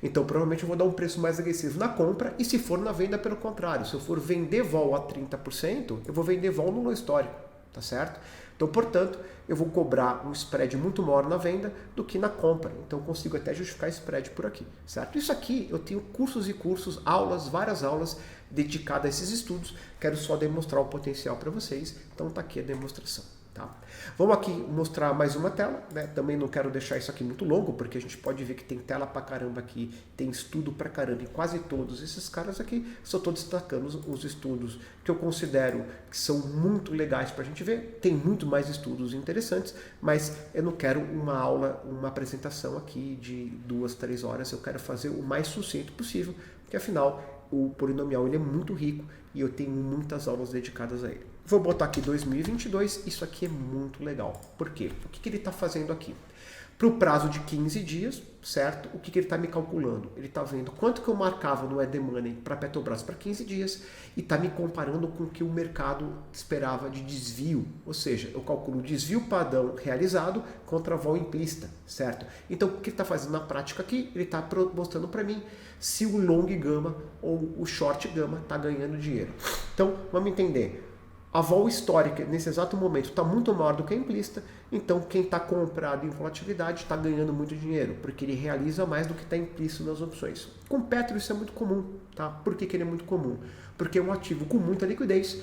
Então, provavelmente eu vou dar um preço mais agressivo na compra e se for na venda, pelo contrário. Se eu for vender vol a 30%, eu vou vender vol no low histórico, tá certo? Então, portanto, eu vou cobrar um spread muito maior na venda do que na compra. Então, eu consigo até justificar spread por aqui, certo? Isso aqui, eu tenho cursos e cursos, aulas, várias aulas dedicadas a esses estudos. Quero só demonstrar o potencial para vocês. Então, está aqui a demonstração. Tá? Vamos aqui mostrar mais uma tela, né? Também não quero deixar isso aqui muito longo, porque a gente pode ver que tem tela pra caramba aqui, tem estudo pra caramba em quase todos esses caras aqui. Só estou destacando os estudos que eu considero que são muito legais pra gente ver. Tem muito mais estudos interessantes, mas eu não quero uma aula, uma apresentação aqui de 2, 3 horas. Eu quero fazer o mais sucinto possível, porque afinal o polinomial ele é muito rico e eu tenho muitas aulas dedicadas a ele. Vou botar aqui 2022, isso aqui é muito legal. Por quê? O que ele está fazendo aqui? Para o prazo de 15 dias, certo? O que ele está me calculando? Ele está vendo quanto que eu marcava no the money para Petrobras para 15 dias e está me comparando com o que o mercado esperava de desvio. Ou seja, eu calculo o desvio padrão realizado contra a vol implícita, certo? Então, o que ele está fazendo na prática aqui? Ele está mostrando para mim se o long gama ou o short gama está ganhando dinheiro. Então, vamos entender. A vol histórica, nesse exato momento, está muito maior do que a implícita, então quem está comprado em volatilidade está ganhando muito dinheiro, porque ele realiza mais do que está implícito nas opções. Com Petro isso é muito comum. Tá? Por que ele é muito comum? Porque é um ativo com muita liquidez,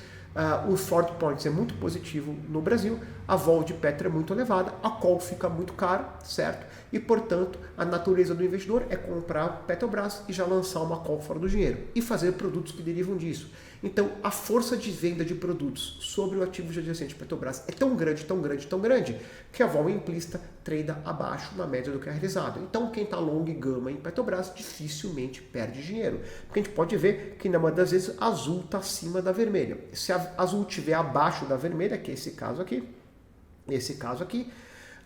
o Ford Points é muito positivo no Brasil, a vol de Petro é muito elevada, a call fica muito cara, certo? E, portanto, a natureza do investidor é comprar Petrobras e já lançar uma call fora do dinheiro e fazer produtos que derivam disso. Então, a força de venda de produtos sobre o ativo adjacente Petrobras é tão grande, tão grande, tão grande, que a vol implícita trada abaixo na média do que é realizado. Então, quem está long gama em Petrobras dificilmente perde dinheiro. Porque a gente pode ver que, na maioria das vezes, a azul está acima da vermelha. Se a azul estiver abaixo da vermelha, que é esse caso aqui,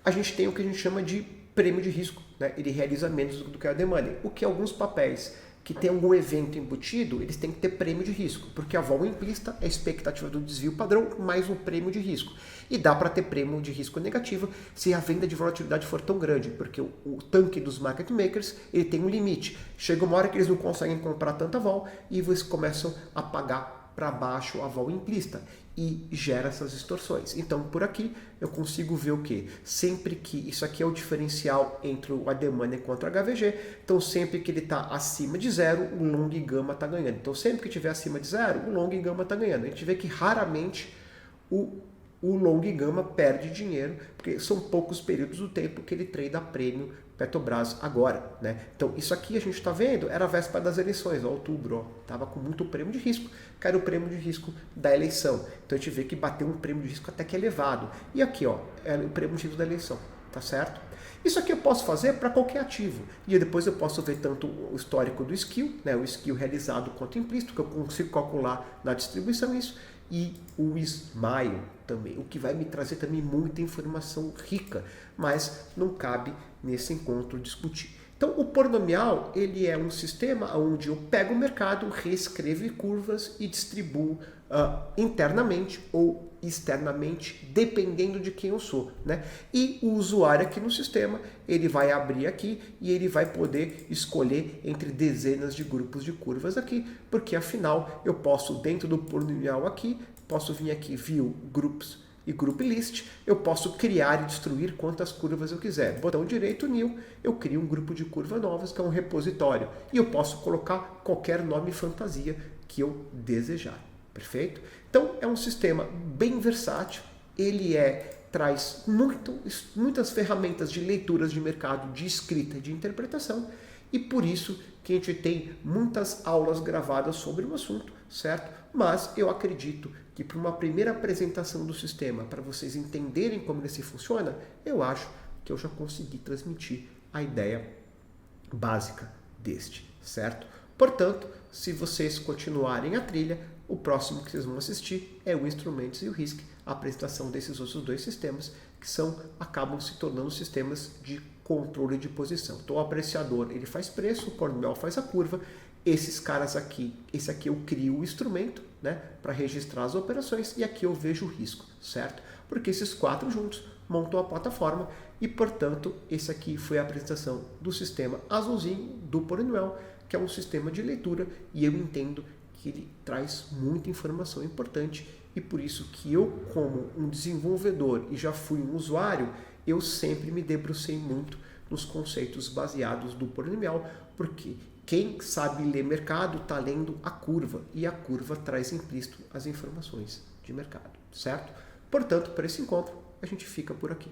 a gente tem o que a gente chama de prêmio de risco. Né? Ele realiza menos do que a the money. O que alguns papéis que tem algum evento embutido, eles têm que ter prêmio de risco, porque a vol implícita é a expectativa do desvio padrão mais um prêmio de risco. E dá para ter prêmio de risco negativo se a venda de volatilidade for tão grande, porque o tanque dos market makers ele tem um limite. Chega uma hora que eles não conseguem comprar tanta vol e eles começam a pagar para baixo a vol implícita e gera essas distorções. Então, por aqui, eu consigo ver o quê? Sempre que isso aqui é o diferencial entre o the money contra o HVG, então sempre que ele está acima de 0, o long gama está ganhando. Então, sempre que estiver acima de 0, o long gama está ganhando. A gente vê que raramente o long gama perde dinheiro, porque são poucos períodos do tempo que ele trade a prêmio Petrobras agora, né? Então, isso aqui a gente está vendo, era a véspera das eleições, ó, outubro, estava com muito prêmio de risco, que era o prêmio de risco da eleição. Então, a gente vê que bateu um prêmio de risco até que elevado. E aqui, ó, é o prêmio de risco da eleição, tá certo? Isso aqui eu posso fazer para qualquer ativo. E depois eu posso ver tanto o histórico do skill, né, o skill realizado quanto implícito, que eu consigo calcular na distribuição isso, e o Smile também, o que vai me trazer também muita informação rica, mas não cabe nesse encontro discutir. Então, o polinomial ele é um sistema onde eu pego o mercado, reescrevo curvas e distribuo internamente ou externamente, dependendo de quem eu sou, né? E o usuário aqui no sistema, ele vai abrir aqui e ele vai poder escolher entre dezenas de grupos de curvas aqui, porque afinal eu posso, dentro do polinomial aqui, posso vir aqui, view groups, e Group List, eu posso criar e destruir quantas curvas eu quiser. Botão direito, New, eu crio um grupo de curvas novas, que é um repositório. E eu posso colocar qualquer nome fantasia que eu desejar. Perfeito? Então, é um sistema bem versátil. Ele traz muitas ferramentas de leituras de mercado, de escrita e de interpretação. E por isso que a gente tem muitas aulas gravadas sobre o assunto, certo? Mas eu acredito que para uma primeira apresentação do sistema, para vocês entenderem como ele se funciona, eu acho que eu já consegui transmitir a ideia básica deste, certo? Portanto, se vocês continuarem a trilha, o próximo que vocês vão assistir é o Instrumentos e o RISC, a apresentação desses outros dois sistemas, que acabam se tornando sistemas de controle de posição. Então o apreciador ele faz preço, o polinomial faz a curva, esses caras aqui, esse aqui eu crio o instrumento, né, para registrar as operações, e aqui eu vejo o risco, certo? Porque esses quatro juntos montam a plataforma e, portanto, esse aqui foi a apresentação do sistema azulzinho do polinomial, que é um sistema de leitura, e eu entendo que ele traz muita informação importante, e por isso que eu, como um desenvolvedor e já fui um usuário, eu sempre me debrucei muito nos conceitos baseados do polinomial, porque quem sabe ler mercado está lendo a curva, e a curva traz implícito as informações de mercado, certo? Portanto, para esse encontro, a gente fica por aqui.